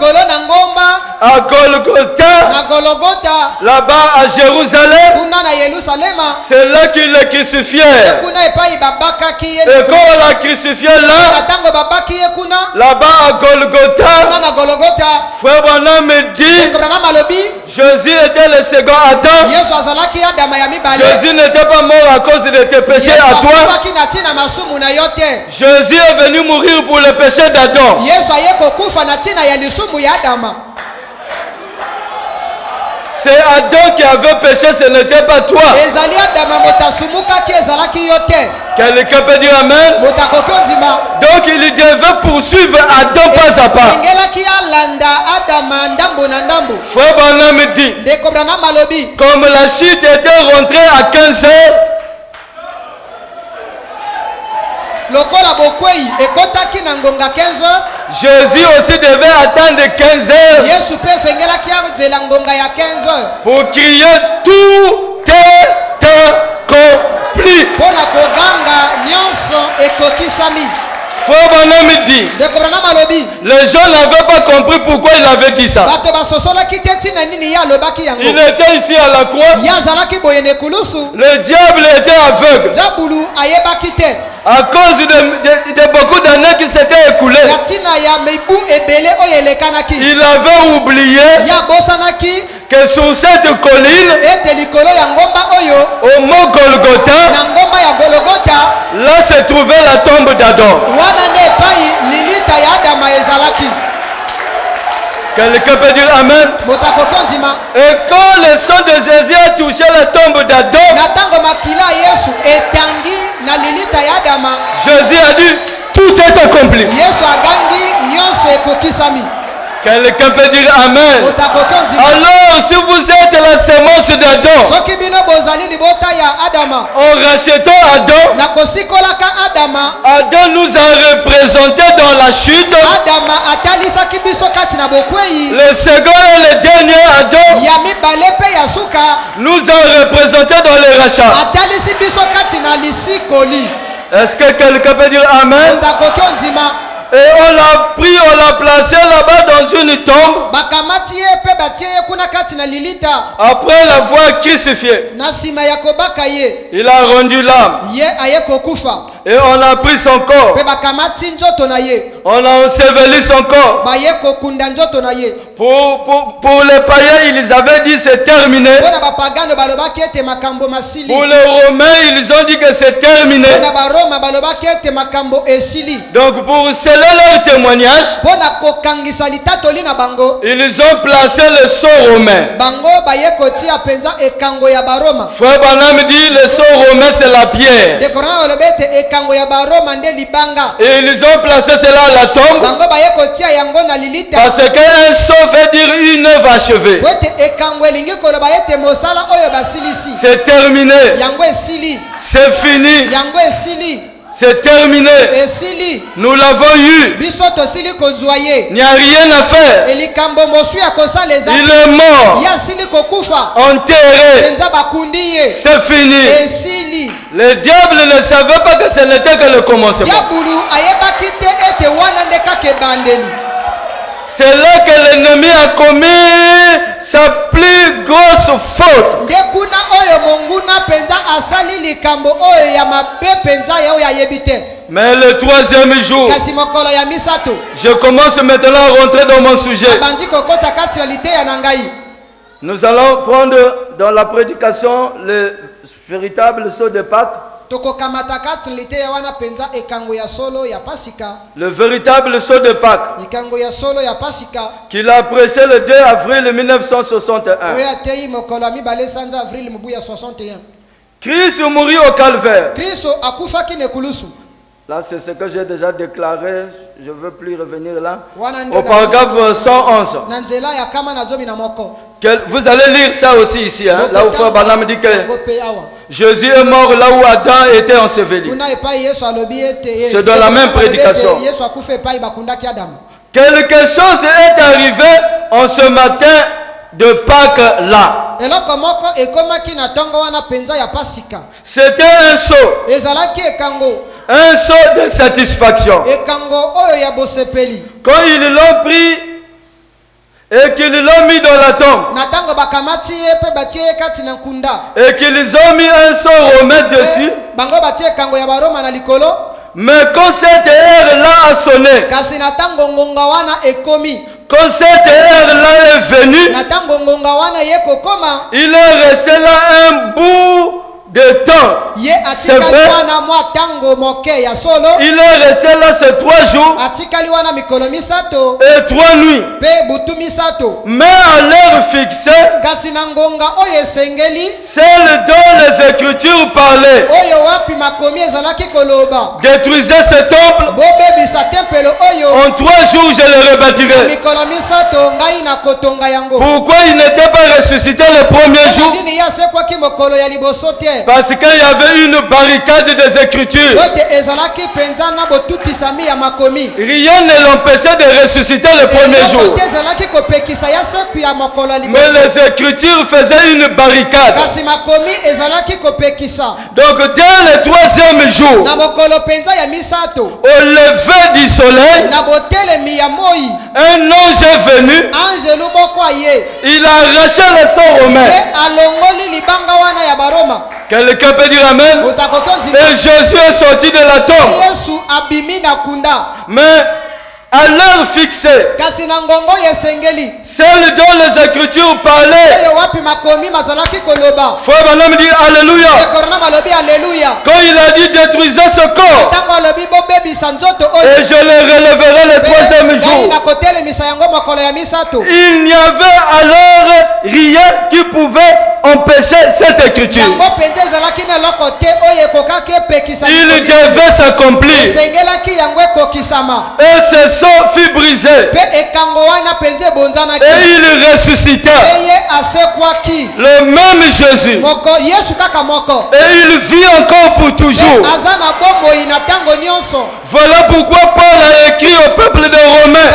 à Golgotha, là-bas à Jérusalem, c'est là qu'il le crucifiait. Et quand on l'a crucifié là-bas à Golgotha, Frère Branham me dit, Jésus était le second Adam. Jésus n'était pas mort à cause de tes péchés à toi. Jésus est venu mourir pour le péché d'Adam. C'est Adam qui avait péché, ce n'était pas toi. Quelqu'un peut dire Amen. Donc il devait poursuivre Adam pas à pas. Frère Branham me dit, comme la chute était rentrée à 15 heures, Jésus aussi devait attendre 15 heures pour crier tout est accompli. Frère Branham dit, les gens n'avaient pas compris pourquoi il avait dit ça. Il était ici à la croix. Le diable était aveugle. À cause de beaucoup d'années qui s'étaient écoulées, il avait oublié que sur cette colline, au mont Golgotha, là se trouvait la tombe d'Adam. Quelqu'un peut dire Amen. Et quand le sang de Jésus a touché la tombe d'Adam, Jésus a dit tout est accompli. Quelqu'un peut dire Amen. Alors, si vous êtes la sémence d'Adam, en rachetant Adam, Adam nous a représenté dans la chute. Le second et le dernier Adam nous a représenté dans le rachat. Est-ce que quelqu'un peut dire Amen? Et on l'a pris, on l'a placé là-bas dans une tombe. Après l'avoir crucifié, il a rendu l'âme. Et on a pris son corps. On a enseveli son corps. Pour les païens, ils avaient dit c'est terminé. Pour les Romains, ils ont dit que c'est terminé. Donc pour sceller leur témoignage, ils ont placé le sceau romain. Frère Branham dit le sceau romain c'est la pierre. Et ils ont placé cela à la tombe. Parce qu'un sceau veut dire une œuvre achevée. C'est terminé. C'est fini. C'est terminé. Nous l'avons eu. Il n'y a rien à faire. Il est mort. Enterré. C'est fini. Le diable ne savait pas que ce n'était que le commencement. C'est là que l'ennemi a commis sa plus grosse faute. Mais le troisième jour, je commence maintenant à rentrer dans mon sujet. Nous allons prendre dans la prédication le véritable sceau de Pâques. Le véritable sceau de Pâques qu'il a pressé le 2 avril 1961. Christ mourut au calvaire. Là, c'est ce que j'ai déjà déclaré. Je ne veux plus revenir là. Au paragraphe 111. Vous allez lire ça aussi ici. Hein, là où Frère Branham dit que Jésus est mort là où Adam était enseveli. C'est dans la même prédication. Quelque chose est arrivé en ce matin de Pâques là. C'était un sceau. Un sceau de satisfaction. Quand ils l'ont pris et qu'ils l'ont mis dans la tombe et qu'ils ont mis un sceau romain dessus, mais quand cette heure-là a sonné, quand cette heure-là est venue, il est resté là un bout de temps. C'est vrai. Il est resté là ces 3 jours et 3 nuits. Mais à l'heure fixée, celle dont les Écritures parlaient détruisez ce temple. En 3 jours je le rebâtirai. Pourquoi il n'était pas ressuscité le premier jour? Parce qu'il y avait une barricade des Écritures. Rien ne l'empêchait de ressusciter le premier jour. Mais les Écritures faisaient une barricade. Donc dès le troisième jour, au lever du soleil, un ange est venu. Il a arraché le sang romain. Quelqu'un peut dire amen. Et Jésus est sorti de la tombe. Mais à l'heure fixée, celle dont les Écritures parlaient, frère Branham dit Alléluia. Quand il a dit détruisez ce corps, et je le relèverai le troisième jour. Il n'y avait alors rien qui pouvait empêcher cette écriture. Il devait s'accomplir. Et ce sang fut brisé. Et il ressuscita. Le même Jésus. Et il vit encore pour toujours. Voilà pourquoi Paul a écrit au peuple de Romains.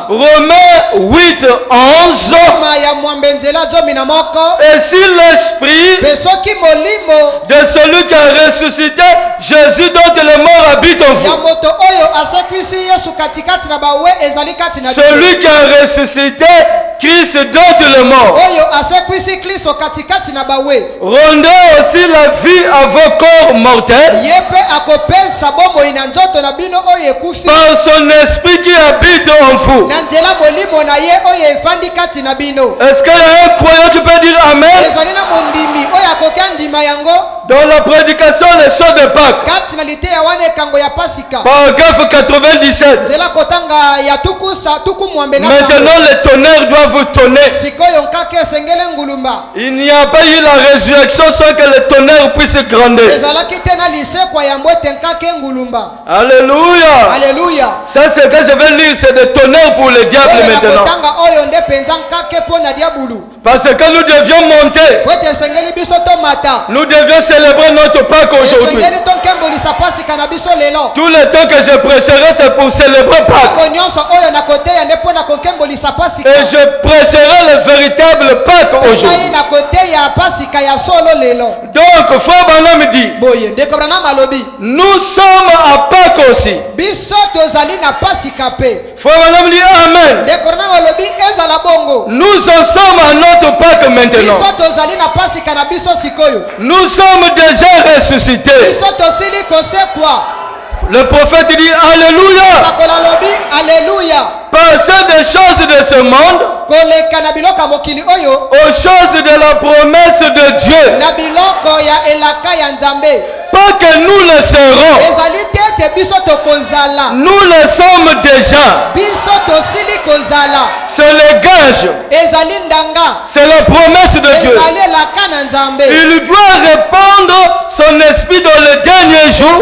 Romains 8, 11. Et si l'esprit de celui qui a ressuscité Jésus dont le mort habite en vous, celui qui a ressuscité Christ dont le mort, rendez aussi la vie à vos corps mortels par son esprit qui habite en vous. Est-ce qu'il y a un croyant qui peut dire amen? Dans la prédication des chants de Pâques, paragraphe 97. Maintenant les tonnerres doivent tonner. Il n'y a pas eu la résurrection sans que les tonnerres puissent grandir. Alléluia. Alléluia. Ça c'est que je vais lire, c'est des tonnerres pour le diable maintenant. Parce que nous devions monter. Nous devions célébrer notre Pâques aujourd'hui. Tout le temps que je prêcherai, c'est pour célébrer Pâques. Et je prêcherai le véritable Pâques aujourd'hui. Donc, frère Branham dit, nous sommes à Pâques aussi. Frère Branham dit amen. Nous en sommes à notre Pâques maintenant. Nous sommes déjà ressuscités. Le prophète dit Alléluia. Passez des choses de ce monde aux choses de la promesse de Dieu. Pas que nous le serons. Nous le sommes déjà. C'est le gage. C'est la promesse de Dieu. Il doit répandre son esprit dans le dernier jour.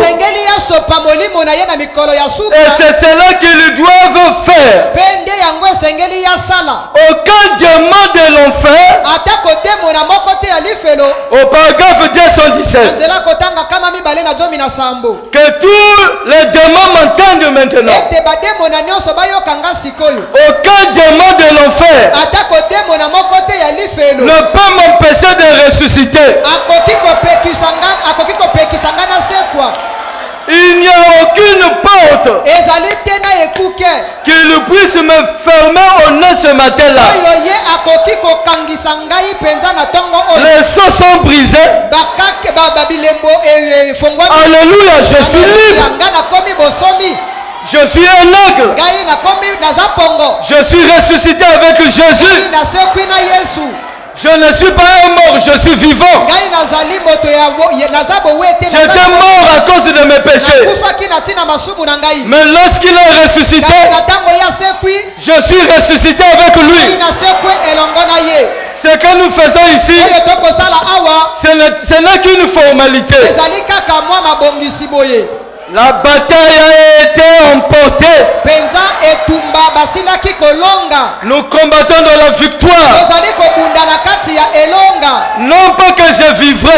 Et c'est cela qu'ils doivent faire. Aucun démon de l'enfer. Au paragraphe 217. Que tous les démons m'entendent maintenant. Aucun démon de l'enfer ne peut m'empêcher de ressusciter. Il n'y a aucune porte qui puisse me fermer au nez ce matin-là. Les sceaux sont brisés. Alléluia, je suis libre. Je suis un aigle. Je suis ressuscité avec Jésus. Je ne suis pas un mort, je suis vivant. J'étais mort à cause de mes péchés. Mais lorsqu'il est ressuscité, je suis ressuscité avec lui. Ce que nous faisons ici, ce n'est qu'une formalité. La bataille a été emportée. Nous combattons dans la victoire. Non pas que je vivrai.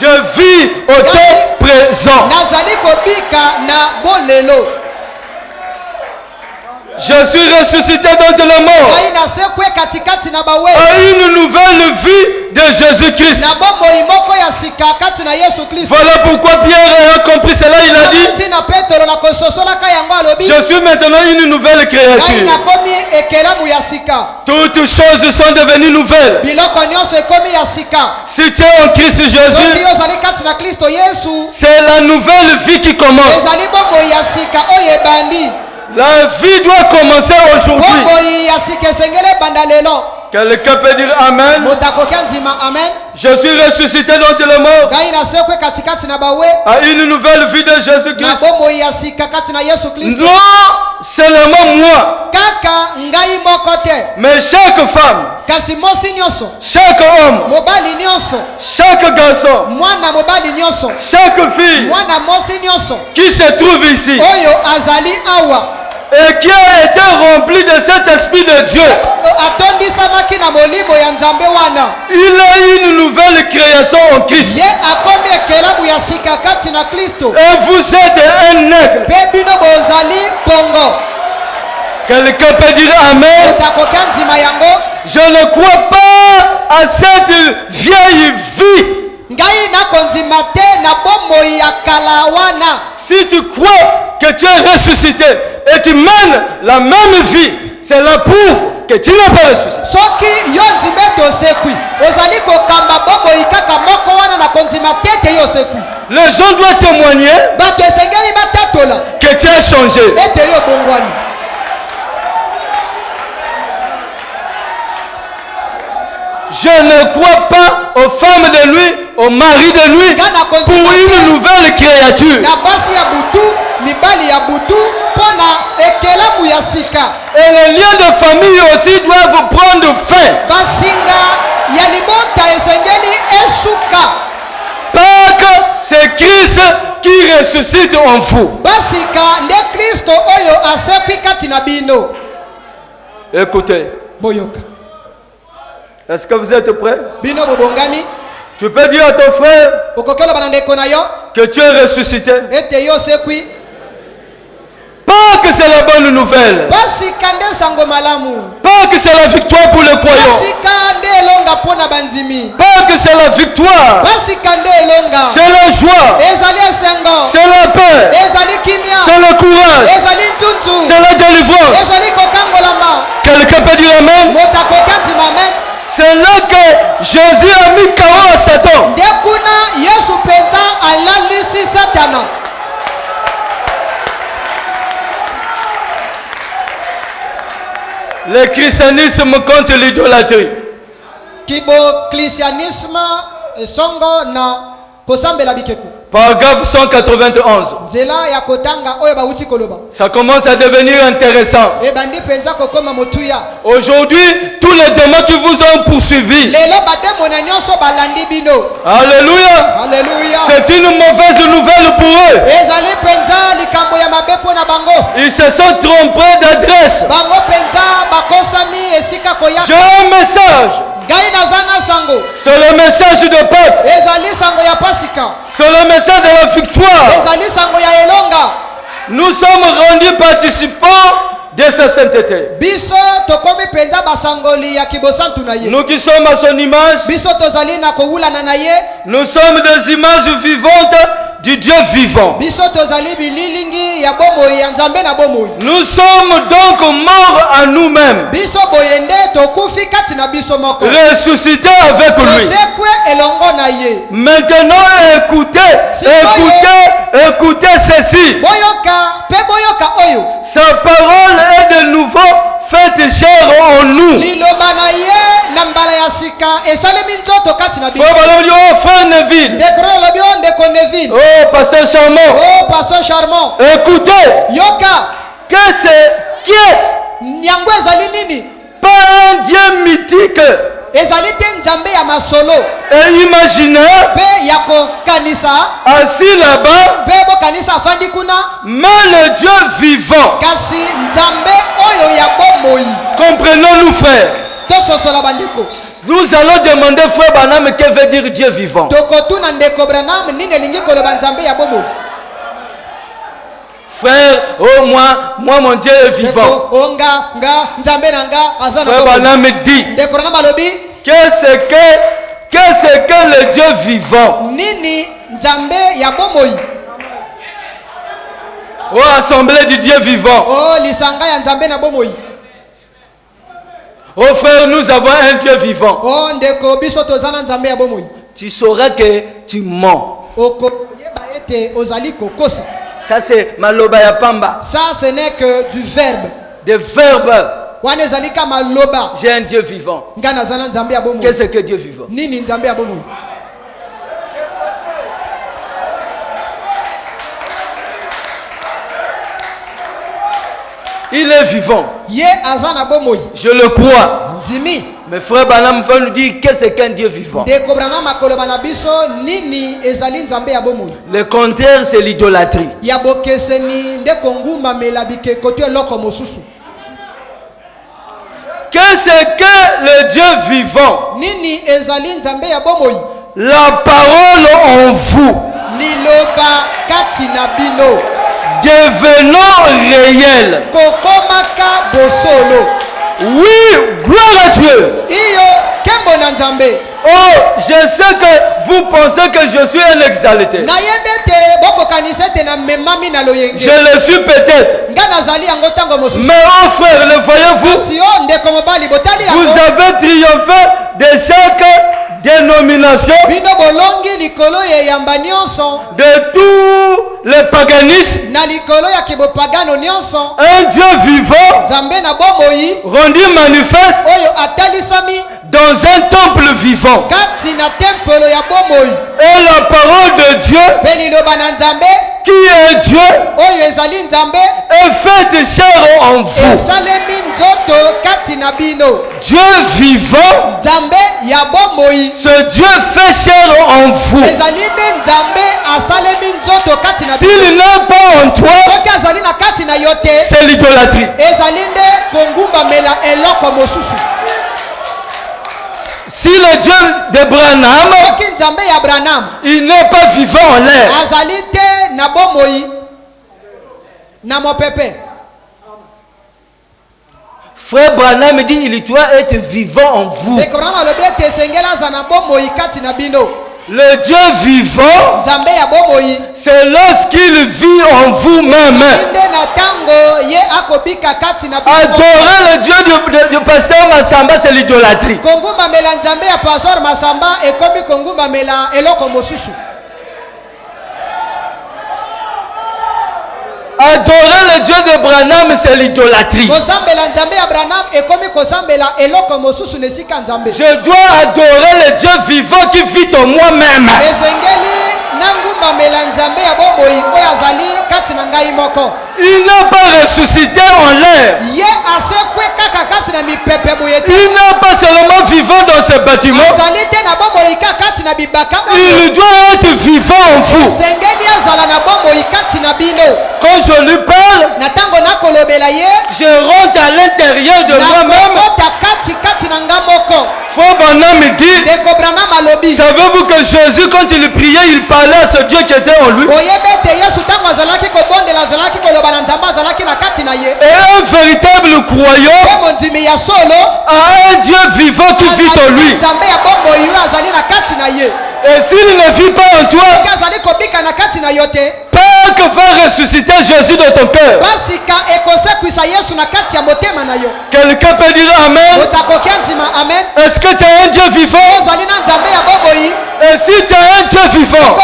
Je vis au temps présent. Je suis ressuscité d'entre les morts à une nouvelle vie de Jésus-Christ. Voilà pourquoi Pierre a compris cela. Il a dit: je suis maintenant une nouvelle créature. Toutes choses sont devenues nouvelles. Si tu es en Christ Jésus, c'est la nouvelle vie qui commence. La vie doit commencer aujourd'hui. Quelqu'un peut dire Amen. Je suis ressuscité d'entre les morts à une nouvelle vie de Jésus-Christ. Non seulement moi, mais chaque femme, chaque homme, chaque garçon, chaque fille qui se trouve ici et qui a été rempli de cet esprit de Dieu, il a une nouvelle création en Christ. Et vous êtes un aigle. Quelqu'un peut dire Amen. Je ne crois pas à cette vieille vie. Si tu crois que tu es ressuscité et tu mènes la même vie, c'est la preuve que tu n'es pas ressuscité. Les gens doivent témoigner que tu as changé. Je ne crois pas aux femmes de nuit, aux maris de nuit pour une nouvelle créature. Et les liens de famille aussi doivent prendre fin. Pâques, c'est Christ qui ressuscite en vous. Écoutez. Est-ce que vous êtes prêts? Tu peux dire à ton frère que tu es ressuscité. Pas que c'est la bonne nouvelle. Pas que c'est la victoire pour les croyants. Pas que c'est la victoire. C'est la joie. C'est la paix. C'est le courage. C'est la délivrance. Quelqu'un peut dire Amen? C'est là que Jésus a mis KO à Satan. Le christianisme contre l'idolâtrie. Paragraphe 191. Ça commence à devenir intéressant. Aujourd'hui, tous les démons qui vous ont poursuivi. Alléluia. C'est une mauvaise nouvelle pour eux. Ils se sont trompés d'adresse. J'ai un message. C'est le message de Pâques. C'est le message de la victoire. Nous sommes rendus participants de sa sainteté. Nous qui sommes à son image, nous sommes des images vivantes du Dieu vivant. Nous sommes donc morts à nous-mêmes, ressuscités avec lui. Maintenant, écoutez ceci. Sa parole est de nouveau faite chair en nous. Frère Neville. Oh, pasteur charmant. Écoutez. Qui est-ce? Pas un Dieu mythique. Et imaginez, assis là-bas, mais le Dieu vivant. Comprenons-nous, frères. Nous allons demander, frère Branham, que veut dire Dieu vivant. Frère, oh moi mon Dieu est vivant. Frère Branham me dit, qu'est-ce que le Dieu vivant? Oh, assemblée du Dieu vivant. Oh frère, nous avons un Dieu vivant. Tu sauras que tu mens. Ça c'est maloba ya pamba. Ça ce n'est que du verbe. Des verbes. J'ai un Dieu vivant. Qu'est-ce que Dieu vivant? Il est vivant. Je le crois. Mais frère Branham va nous dire qu'est-ce qu'un Dieu vivant. Le contraire, c'est l'idolâtrie. Qu'est-ce que le Dieu vivant? La parole en vous. Devenons réel. Oui, gloire à Dieu. Oh, je sais que vous pensez que je suis un exalté. Je le suis peut-être. Mais oh frère, le voyez-vous, vous avez triomphé de chaque dénomination, de tout le paganisme. Un Dieu vivant rendu manifeste dans un temple vivant. Et la parole de Dieu, qui est Dieu, est faite chair en vous. Dieu vivant, ce Dieu fait chair en vous. S'il n'est pas en toi, c'est l'idolâtrie. Si le Dieu de Branham, il n'est pas vivant en l'air. Frère Branham dit il doit être vivant en vous. Le Dieu vivant, c'est lorsqu'il vit en vous-même. Adorer le Dieu du pasteur Massamba, c'est l'idolâtrie. Adorer le Dieu de Branham, c'est l'idolâtrie. Je dois adorer le Dieu vivant qui vit en moi-même. Il n'a pas ressuscité en l'air. Il n'est pas seulement vivant dans ce bâtiment. Il doit être vivant en vous. Quand je lui parle, je rentre à l'intérieur de moi-même. Frère Branham dit, savez-vous que Jésus, quand il priait, il parlait à ce Dieu qui était en lui. Et un véritable croyant a un Dieu vivant qui vit en lui. Et s'il ne vit pas en toi, pas que va ressusciter Jésus dans ton cœur. Quelqu'un peut dire Amen. Est-ce que tu as un Dieu vivant? Et si tu as un Dieu vivant,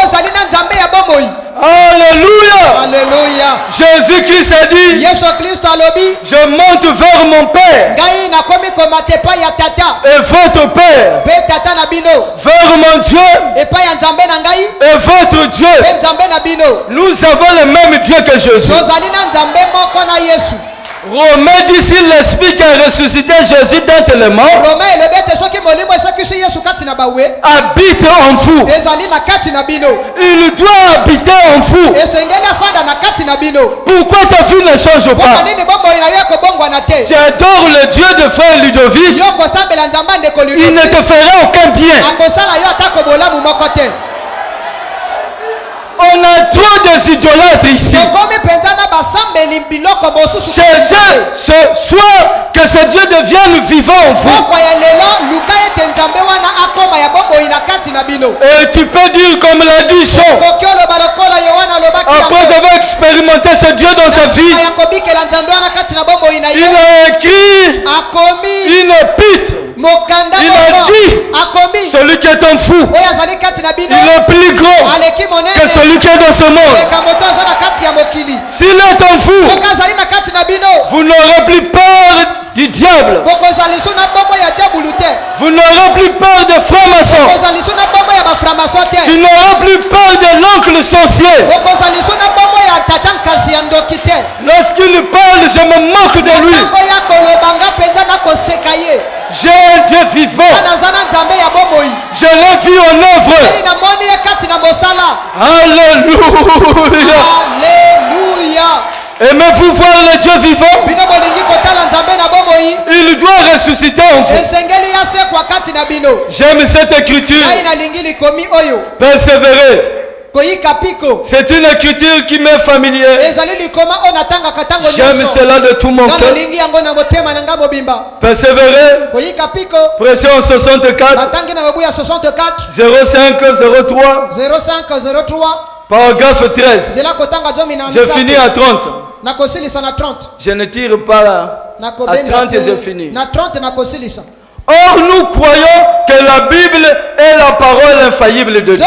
Alléluia. Alléluia. Jésus-Christ a dit, je monte vers mon Père et votre Père, vers mon Dieu et votre Dieu. Nous avons le même Dieu que Jésus. Romain dit si l'esprit qui a ressuscité Jésus d'entre les morts habite en vous, il doit habiter en vous. Pourquoi ta vie ne change pas? Tu adores le Dieu de frère Ludovic, il ne te fera aucun bien. On a trop des idolâtres ici. Cherchez ce soir que ce Dieu devienne vivant en vous. Et tu peux dire comme l'a dit Jean, après avoir expérimenté ce Dieu dans sa vie, il a écrit une épître. Il a dit, celui qui est en vous, il est plus grand que celui qui est dans ce monde. S'il est en vous, vous n'aurez plus peur du diable. Vous n'aurez plus peur de francs-maçons. Tu n'auras plus peur de l'oncle sorcier. Lorsqu'il parle, je me moque de lui. J'ai un Dieu vivant. Je l'ai vu en œuvre. Alléluia. Aimez-vous voir le Dieu vivant? Il doit ressusciter en vous. J'aime cette écriture. Persévérer. C'est une écriture qui m'est familière. J'aime cela de tout mon cœur. Persévérer. Pression 64. 0503. Paragraphe 13. Je finis à 30. Je ne tire pas là. À 30 et je finis. Or, nous croyons que la Bible est la parole infaillible de Dieu.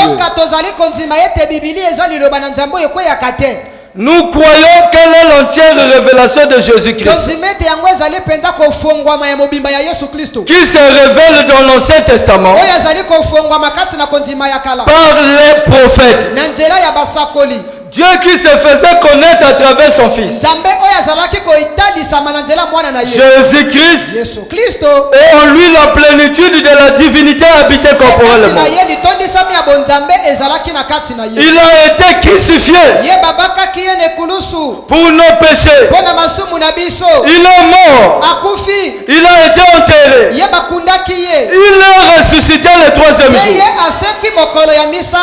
Nous croyons qu'elle est l'entière révélation de Jésus-Christ, qui se révèle dans l'Ancien Testament par les prophètes. Dieu qui se faisait connaître à travers son Fils, Jésus-Christ, et en lui la plénitude de la divinité habitait corporellement. Il a été crucifié pour nos péchés. Il est mort. Il a été enterré. Il est ressuscité le troisième jour.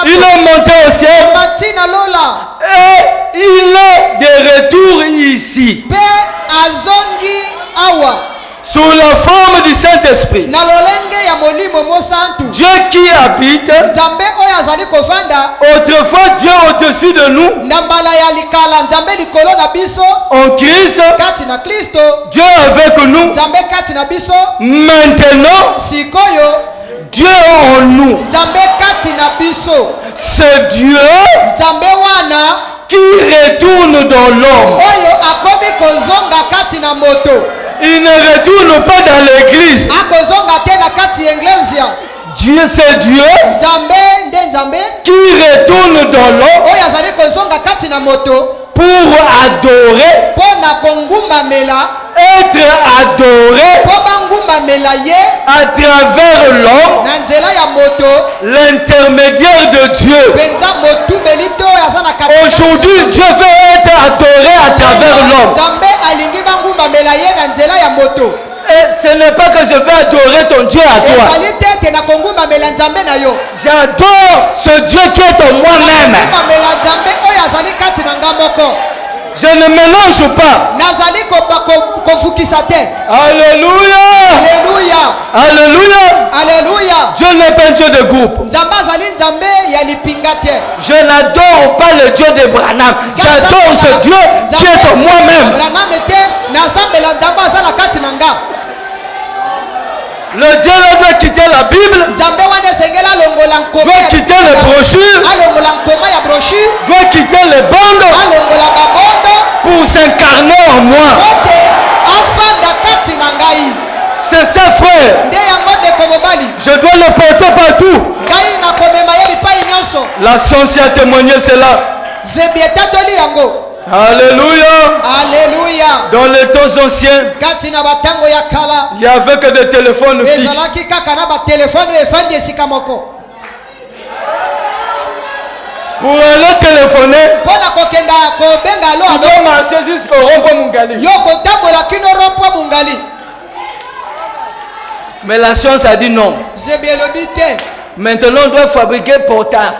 Il est monté au ciel. Et il est de retour ici sous la forme du Saint-Esprit. Dieu qui habite, autrefois Dieu au-dessus de nous, en Christ, Dieu avec nous, maintenant Dieu en nous. C'est Dieu qui retourne dans l'homme. Il ne retourne pas dans l'église. Dieu, c'est Dieu qui retourne dans l'homme pour adorer, être adoré à travers l'homme, l'intermédiaire de Dieu. Aujourd'hui, Dieu veut être adoré à travers l'homme. Et ce n'est pas que je veux adorer ton Dieu à toi. J'adore ce Dieu qui est en moi-même. Je ne mélange pas. Alléluia. Alléluia. Alléluia. Dieu n'est pas un Dieu de groupe. Je n'adore pas le Dieu de Branham. J'adore ce Dieu qui est en moi-même. Le Dieu là doit quitter la Bible, doit quitter les brochures, doit quitter les bandes pour s'incarner en moi. C'est ça, frère. Je dois le porter partout. La science a témoigné cela. Alléluia. Alléluia. Dans les temps anciens, il n'y avait que des téléphones fixes. Pour aller téléphoner, tu dois marcher jusqu'au rond-point Mungali. Mais la science a dit non. Maintenant, on doit fabriquer portable.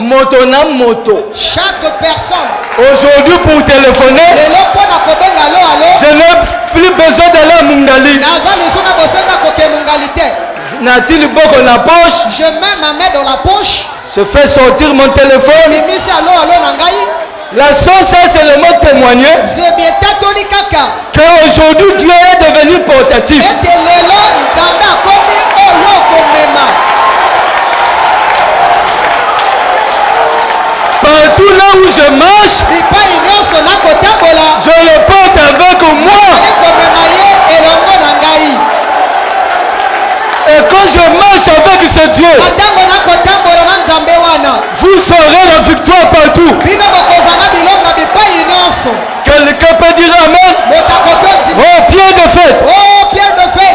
Moto na moto. Chaque personne. Aujourd'hui, pour téléphoner, je n'ai plus besoin d'aller à Mungali. N'a-t-il beaucoup na poche? Je mets ma main dans la poche. Je fais sortir mon téléphone. La science a seulement témoigné qu'aujourd'hui Dieu est devenu portatif. Partout là où je marche, je le porte avec moi. Et quand je marche avec ce Dieu, vous saurez la victoire partout. Quelqu'un peut dire amen. Oh, Pierre de fête.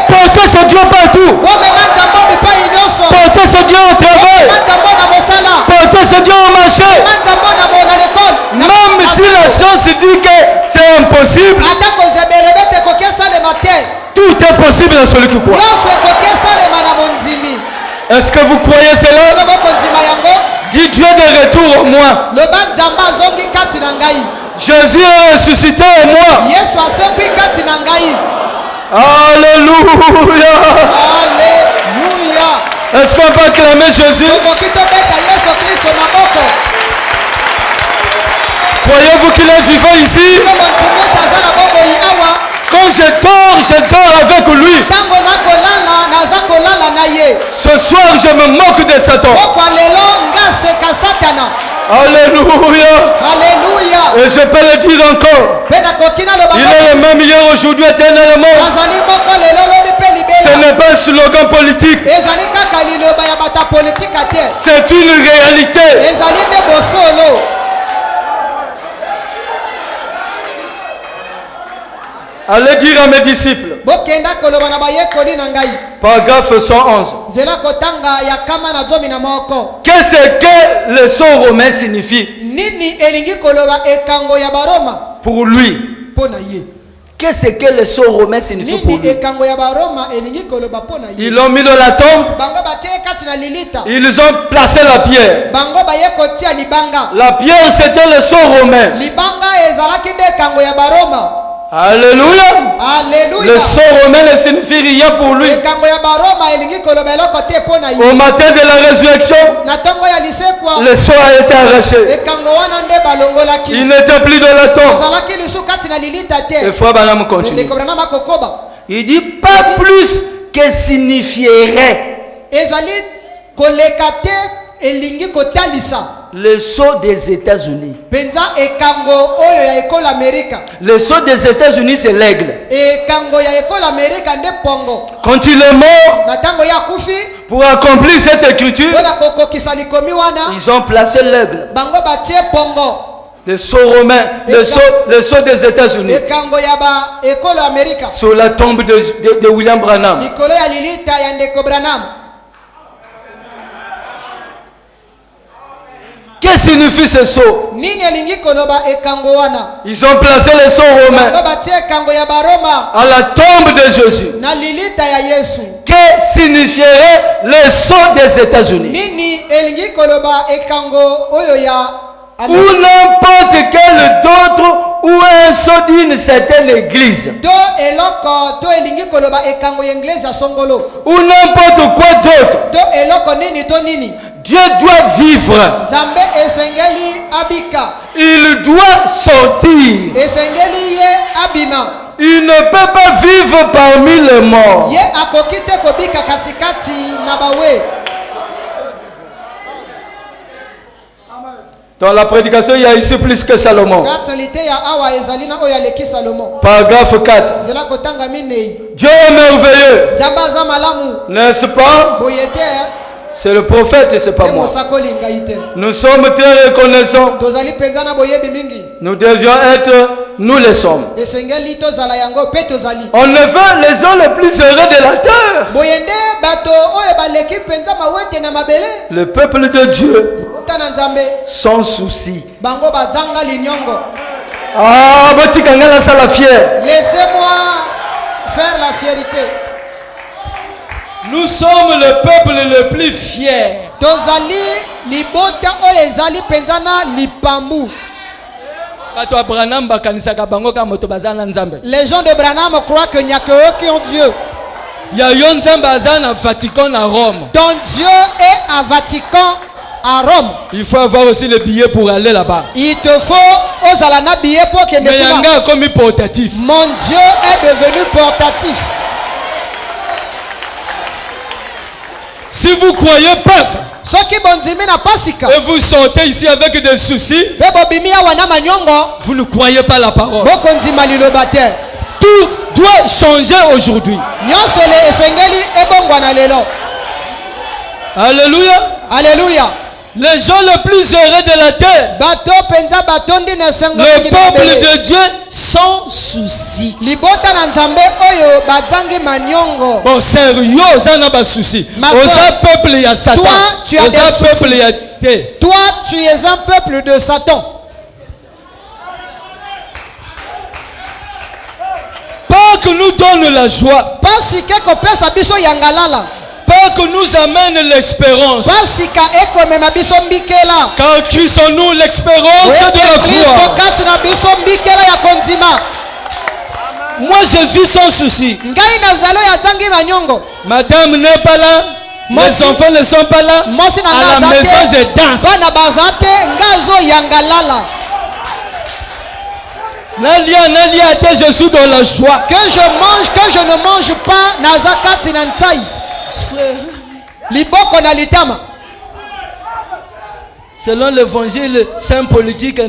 Portez ce Dieu partout. Portez ce Dieu au travail. Portez ce Dieu au marché. Même si la science dit que c'est impossible, tout est possible dans celui qui croit. Est-ce que vous croyez cela? Dis Dieu de retour au moi. Jésus est ressuscité en moi. Alléluia. Est-ce qu'on peut acclamer Jésus? Croyez-vous qu'il est vivant ici? Quand je dors avec lui. Ce soir, je me moque de Satan. Alléluia. Et je peux le dire encore. Il est le même hier, aujourd'hui, éternellement. Ce n'est pas un slogan politique. C'est une réalité. Allez dire à mes disciples. Paragraphe 111. Qu'est-ce que le sceau romain signifie? Pour lui. Qu'est-ce que le sceau romain signifie pour lui? Ils l'ont mis dans la tombe. Ils ont placé la pierre. La pierre, c'était le sceau romain. Alléluia. Le sceau romain ne signifie rien pour lui. Au matin de la résurrection, le sceau a été arraché. Il n'était plus dans la tombe. Le frère Branham continue. Il dit pas plus que signifierait le sceau des États-Unis. Le sceau des États-Unis, c'est l'aigle. Quand il est mort, pour accomplir cette écriture, ils ont placé l'aigle. Le sceau romain, le sceau des États-Unis, sur la tombe de William Branham. Qu'est-ce que signifie ce sceau? Ils ont placé le sceau romain à la tombe de Jésus. Que signifierait le sceau des États-Unis? Ou n'importe quel d'autre, ou un sceau d'une certaine église. Ou n'importe quoi d'autre. Dieu doit vivre. Il doit sortir. Il ne peut pas vivre parmi les morts. Dans la prédication, il y a ici plus que Salomon. Paragraphe 4. Dieu est merveilleux. N'est-ce pas? C'est le prophète, c'est pas moi. Nous sommes très reconnaissants. Nous devions être, nous le sommes. En effet, les gens les plus heureux de la terre, le peuple de Dieu, sans souci. Ah, laissez-moi faire la fierté. Nous sommes le peuple le plus fier. Les gens de Branham croient qu'il n'y a que eux qui ont Dieu. Donc Dieu est à Vatican, à Rome. Il faut avoir aussi le billet pour aller là-bas. Il te faut aux billet pour que portatif. Mon Dieu est devenu portatif. Si vous croyez pas et vous sortez ici avec des soucis, vous ne croyez pas la parole. Tout doit changer aujourd'hui. Alléluia. Alléluia. Les gens les plus heureux de la terre, le peuple de Dieu sans souci. Bon, sérieux, ça n'a pas de souci. Peuple, il y a Satan. Toi, tu es un peuple de Satan. Pas que nous donne la joie. Pas que nous amène l'espérance. Car Christ en nous l'espérance de la gloire. Moi je vis sans souci. Madame n'est pas là. Les enfants ne sont pas là. À la maison je danse. Je suis dans la joie. Que je mange, que je ne mange pas. Selon l'évangile saint politique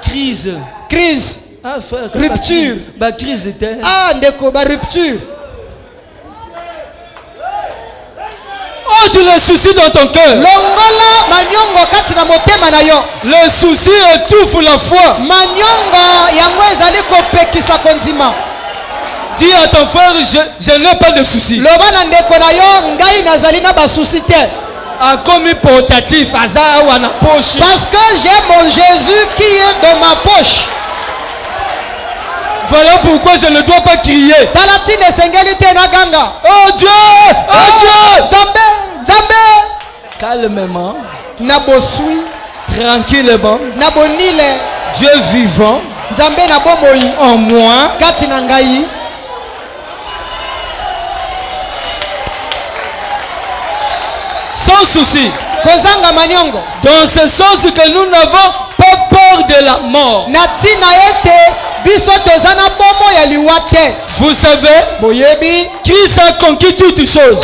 crise. Ah, frère, rupture. Crise était. Ah, rupture. Ôte le souci dans ton cœur. Le souci étouffe la foi. Dis à ton frère, je n'ai pas de souci. A commis portatif, hasard ou à la poche. Parce que j'ai mon Jésus qui est dans ma poche. Voilà pourquoi je ne dois pas crier. Oh Dieu! Oh Dieu! Zambé! Calmement. Tranquillement. Dieu vivant. En moi. Sans souci. Dans ce sens que nous n'avons pas peur de la mort. Vous savez, Christ a conquis toutes choses.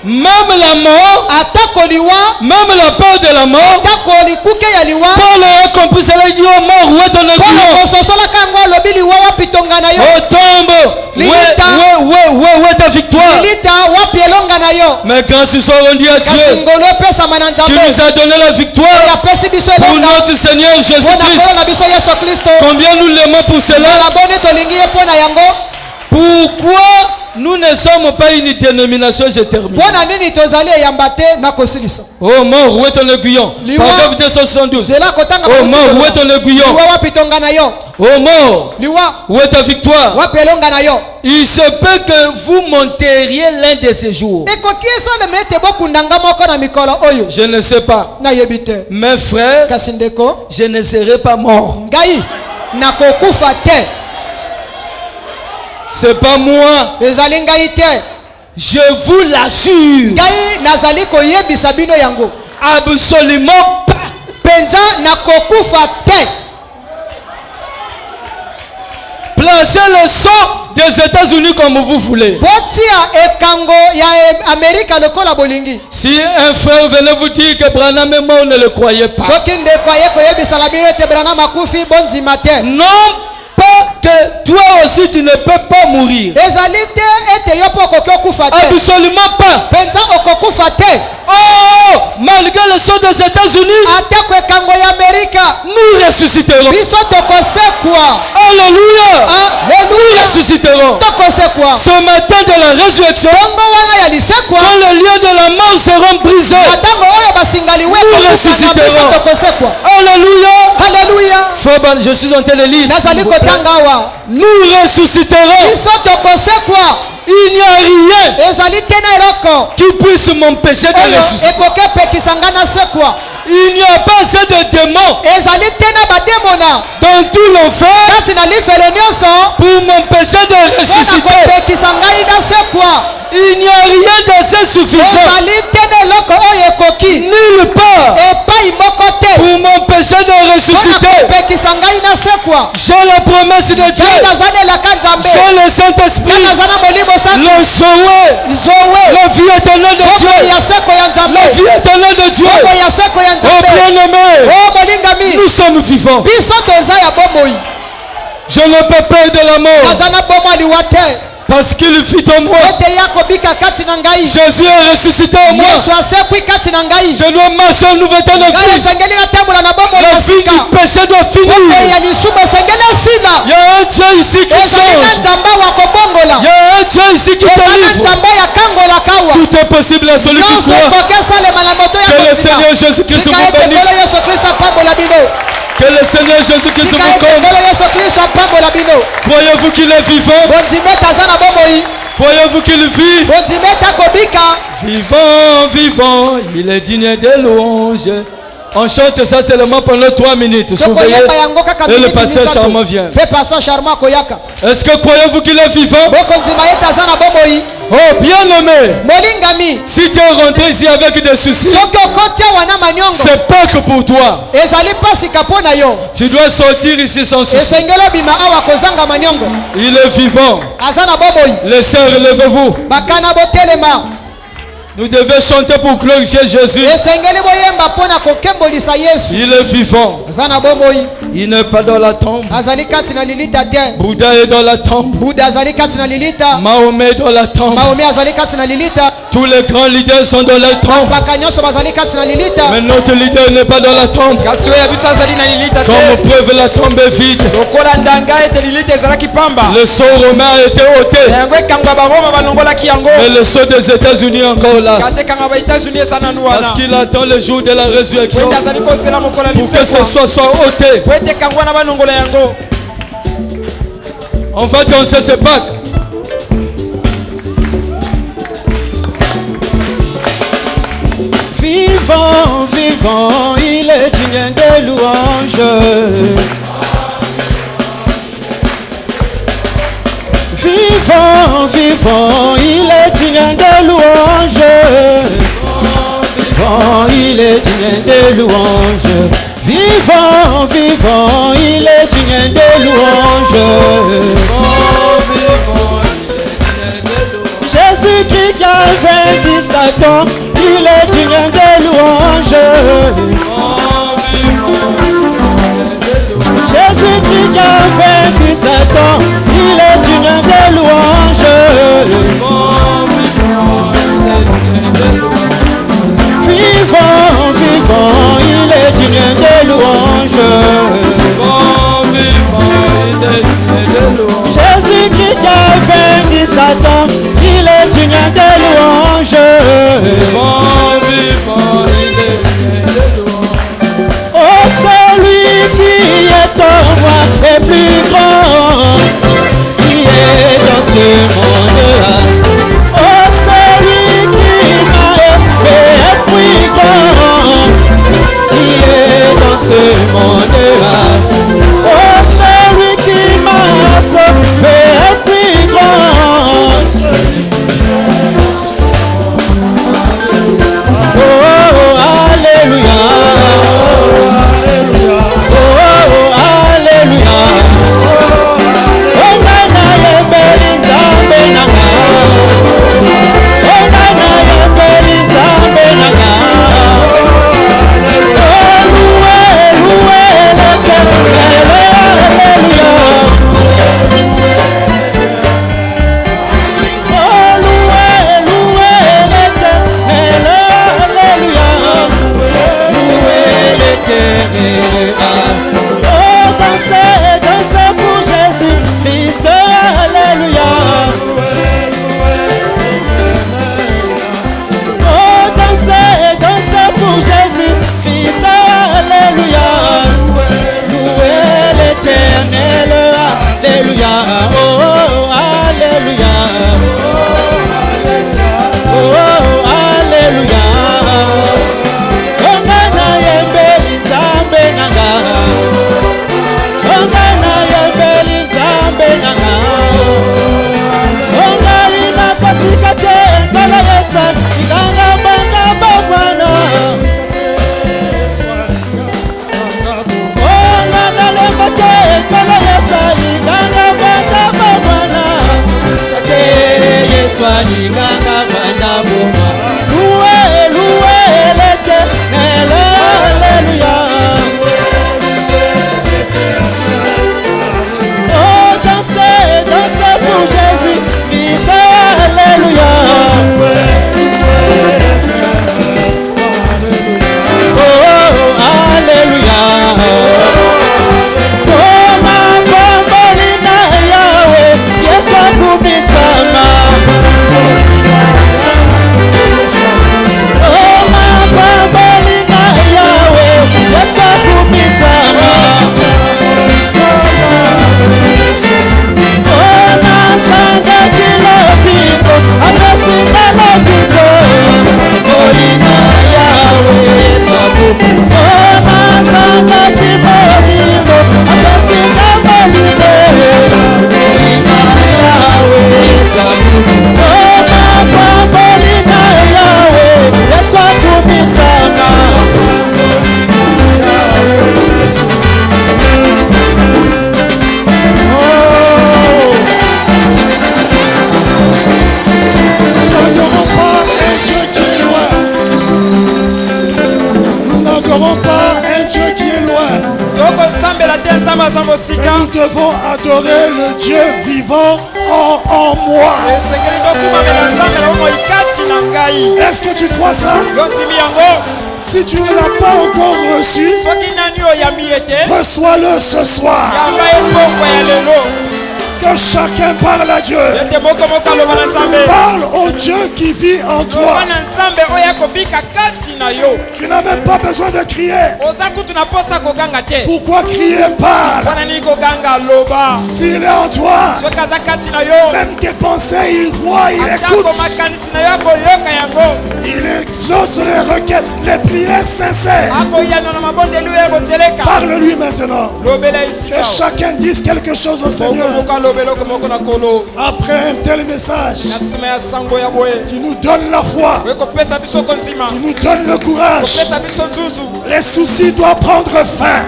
Même la mort, même la peur de la mort. Paul a compris cela. Il dit, oh mort, où est ton aiguillon? Oh tombe, où est ta victoire? Mais grâce soit rendue à Dieu qui nous a donné la victoire pour notre Seigneur Jésus-Christ. Combien nous l'aimons pour cela? Pourquoi nous ne sommes pas une dénomination? Je termine. Oh mort, où est ton aiguillon? Paragraphe 272. Oh mort, où est ton aiguillon? Oh mort, où est ta victoire? Il se peut que vous monteriez l'un de ces jours. Je ne sais pas. Mes frères, je ne serai pas mort. C'est pas moi. Je vous l'assure. Absolument pas. Placez le son des États-Unis comme vous voulez. Si un frère venait vous dire que Branham est mort, ne le croyez pas. Non pas que toi aussi tu ne peux pas mourir. Absolument pas. Oh, malgré le sort des États-Unis, nous ressusciterons. Alléluia. Nous ressusciterons. Ce matin de la résurrection, quand les liens de la mort seront brisés, nous ressusciterons. Alléluia. Je suis en train de lire. Nous ressusciterons. Il n'y a rien qui puisse m'empêcher de ressusciter. Il n'y a pas assez de démons dans tout l'enfer pour m'empêcher de ressusciter. Il n'y a rien d'assez suffisant nulle part pour m'empêcher de ressusciter. J'ai la promesse de Dieu. J'ai le Saint-Esprit. Le Zoé. La vie éternelle de Dieu. La vie éternelle de Dieu. Oh bien-aimé, nous sommes vivants. Je ne peux peur de la mort, parce qu'il vit en moi. Jésus est ressuscité en moi. Je dois marcher en nouveauté de vie. La vie du péché doit finir. Il y a un Dieu ici qui change. Il y a un Dieu ici qui délivre. Tout est possible à celui qui croit. Que le Seigneur Jésus-Christ vous bénisse. Que le Seigneur Jésus-Christ vous comble. Croyez-vous qu'il est vivant? Croyez-vous qu'il vit? Vivant, vivant, il est digne de louange. On chante ça seulement pendant 3 minutes. Souvenez, et le pasteur charmant vient. Est-ce que croyez-vous qu'il est vivant? Oh bien-aimé, si tu es rentré ici avec des soucis, c'est pas que pour toi. Tu dois sortir ici sans souci. Il est vivant. Les sœurs, relevez-vous. Nous devons chanter pour glorifier Jésus. Il est vivant. Il n'est pas dans la tombe. Bouddha est dans la tombe. Mahomet est dans la tombe. Tous les grands leaders sont dans la tombe. Mais notre leader n'est pas dans la tombe. Comme preuve, la tombe est vide. Le sceau romain a été ôté. Mais le sceau des États-Unis encore là. Parce qu'il attend le jour de la résurrection pour que ce soit ôté. On va danser ce Pâques. Vivant, vivant, il est digne de louange. Vivant, vivant, il est digne de louange. Vivant, il est digne de louange. Vivant, vivant, il est digne de louange. Jésus-Christ qui a vaincu Satan, il est digne de louange. Jésus-Christ qui a vaincu Satan, il est digne de louange. Vivant, vivant, il est digne de louange. Jésus-Christ qui a vaincu Satan, il est digne de louange. l'éternel. Alléluia, oh, alléluia. Oh, alléluia. Ongana yembeli nzambe nanga. Ongana yembeli nzambe nanga. Ongali nakotika te ngala yesa ikanga banga babwana. Ongana lemba te ngala yesa ikanga banga babwana. Te yeswa ikanga banga babwana. Loué, loué l'Éternel, alléluia. Oh, dansez, dansez pour Jésus, Christ, alléluia. Oh, alléluia. Oh, ma bambolina Yahweh, Yesu kubisama. Oh, ma bambolina Yahweh, Yesu kubisama. Oh, nazanga kilobiko, amesinga lobiko. Bolina Yahweh, Yesu kubisama. Oh, nazanga kilobiko, amesinga lobiko. Bolina Yahweh, Yesu kubisama. Oh, ma bambolina Yahweh, Yesu kubisama. Nous n'adorons pas un Dieu qui est loin. Mais nous devons adorer le Dieu vivant en moi. Est-ce que tu crois ça? Si tu ne l'as pas encore reçu, reçois-le ce soir. Que chacun parle à Dieu. Parle au Dieu qui vit en toi. Tu n'as même pas besoin de crier. Pourquoi crier? Parle. S'il est en toi, même tes pensées, il voit, il écoute. Il exauce les requêtes, les prières sincères. Parle-lui maintenant. Que chacun dise quelque chose au Seigneur. Après un tel message qui nous donne la foi, qui nous donne le courage, les soucis doivent prendre fin.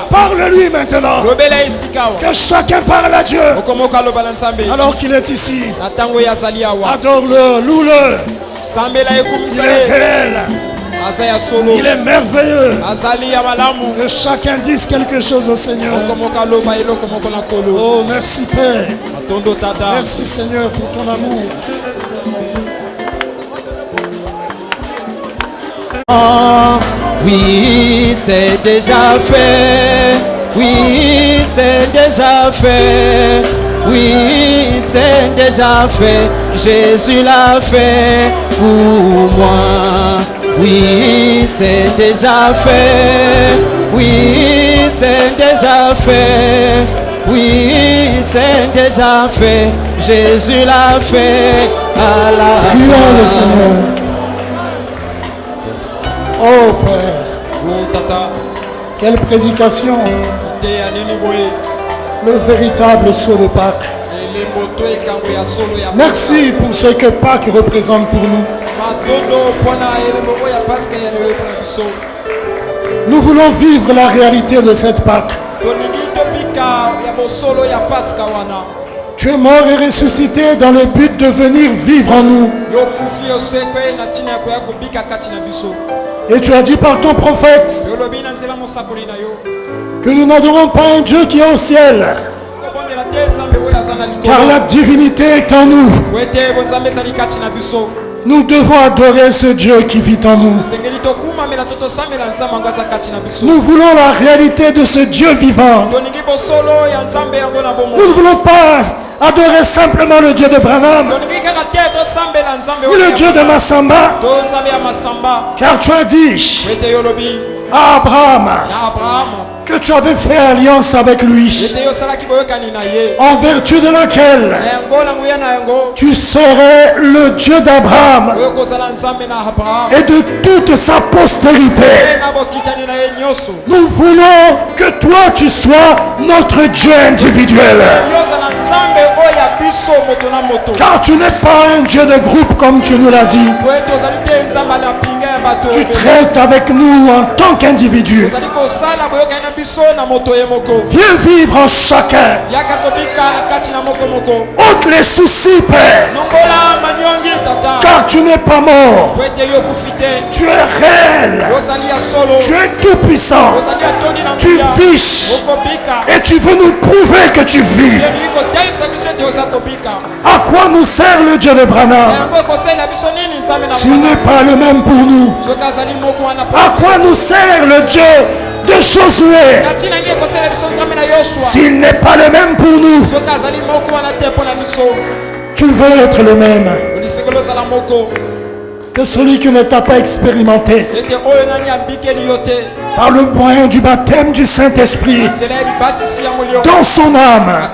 Parle-lui maintenant. Que chacun parle à Dieu alors qu'il est ici. Adore-le, loue-le. Il est réel. Il est merveilleux. Que chacun dise quelque chose au Seigneur. Oh, merci Père. Merci Seigneur pour ton amour. Oui, c'est déjà fait. Oui, c'est déjà fait. Oui, c'est déjà fait. Jésus l'a fait pour moi. Oui, c'est déjà fait. Oui, c'est déjà fait. Oui, c'est déjà fait. Jésus l'a fait à la Prions le Seigneur. Oh Père, quelle prédication. Le véritable saut de Pâques. Merci pour ce que Pâques représente pour nous. Nous voulons vivre la réalité de cette Pâques. Tu es mort et ressuscité dans le but de venir vivre en nous. Et tu as dit par ton prophète que nous n'adorons pas un Dieu qui est au ciel, car la divinité est en nous. Nous devons adorer ce Dieu qui vit en nous. Nous voulons la réalité de ce Dieu vivant. Nous ne voulons pas adorer simplement le Dieu de Branham, ou le Dieu de Massamba, car tu as dit à Abraham que tu avais fait alliance avec lui, en vertu de laquelle tu serais le Dieu d'Abraham et de toute sa postérité. Nous voulons que toi tu sois notre Dieu individuel. Car tu n'es pas un Dieu de groupe comme tu nous l'as dit. Tu traites avec nous en tant qu'individu. Viens vivre en chacun. Ôte les soucis, Père. Car tu n'es pas mort. Tu es réel. Tu es tout puissant. Tu vis. Et tu veux nous prouver que tu vis. À quoi nous sert le Dieu de Branham s'il n'est pas le même pour nous? À quoi nous sert le Dieu de Josué s'il n'est pas le même pour nous? Tu veux être le même que celui qui ne t'a pas expérimenté par le moyen du baptême du Saint-Esprit dans son âme,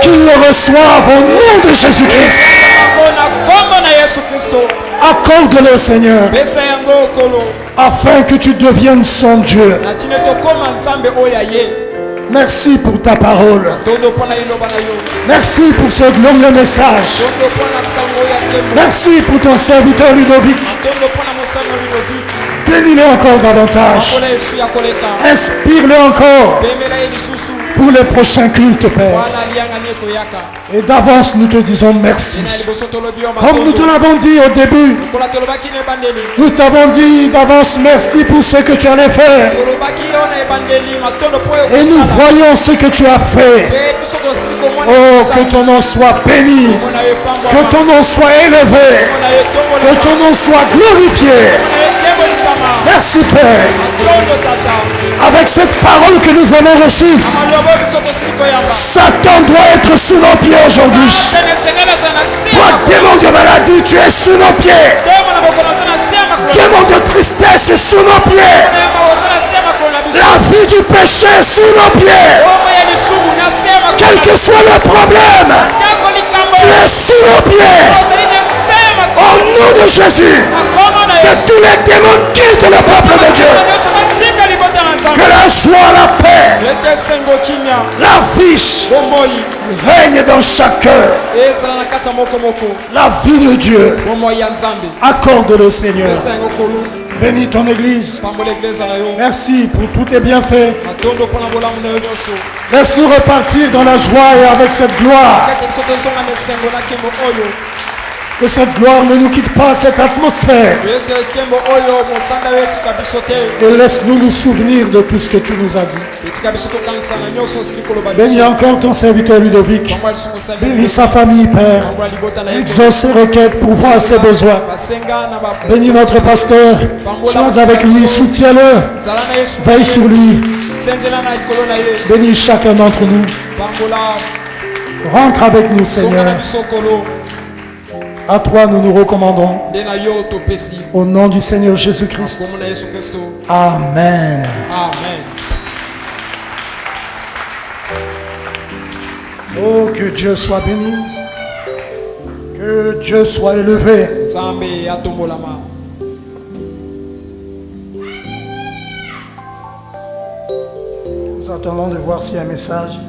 qu'il le reçoive au nom de Jésus-Christ. Accorde-le, Seigneur, afin que tu deviennes son Dieu. Merci pour ta parole. Merci pour ce glorieux message. Merci pour ton serviteur Ludovic. Bénis-le encore davantage. Inspire-le encore pour les prochains cultes, Père. Et d'avance, nous te disons merci. Comme nous te l'avons dit au début, nous t'avons dit d'avance merci pour ce que tu allais faire. Et nous voyons ce que tu as fait. Oh, que ton nom soit béni. Que ton nom soit élevé. Que ton nom soit glorifié. Merci, Père. Avec cette parole que nous avons reçue, Satan doit être sous nos pieds aujourd'hui. Toi, démon de maladie, tu es sous nos pieds. Démon de tristesse est sous nos pieds. La vie du péché est sous nos pieds. Quel que soit le problème, tu es sous nos pieds. Au nom de Jésus, que tous les démons quittent le peuple de Dieu. Que la joie, la paix, la vie règne dans chaque cœur. La vie de Dieu, accorde-le, Seigneur. Bénis ton église. Merci pour tous tes bienfaits. Laisse-nous repartir dans la joie et avec cette gloire. Que cette gloire ne nous quitte pas, cette atmosphère. Et laisse-nous nous souvenir de tout ce que tu nous as dit. Bénis encore ton serviteur Ludovic. Bénis sa famille, Père. Exauce ses requêtes, pourvois ses besoins. Bénis notre pasteur. Sois avec lui, soutiens-le. Veille sur lui. Bénis chacun d'entre nous. Rentre avec nous, Seigneur. À toi nous nous recommandons. Au nom du Seigneur Jésus-Christ. Amen. Amen. Oh, que Dieu soit béni. Que Dieu soit élevé. Nous attendons de voir s'il y a un message.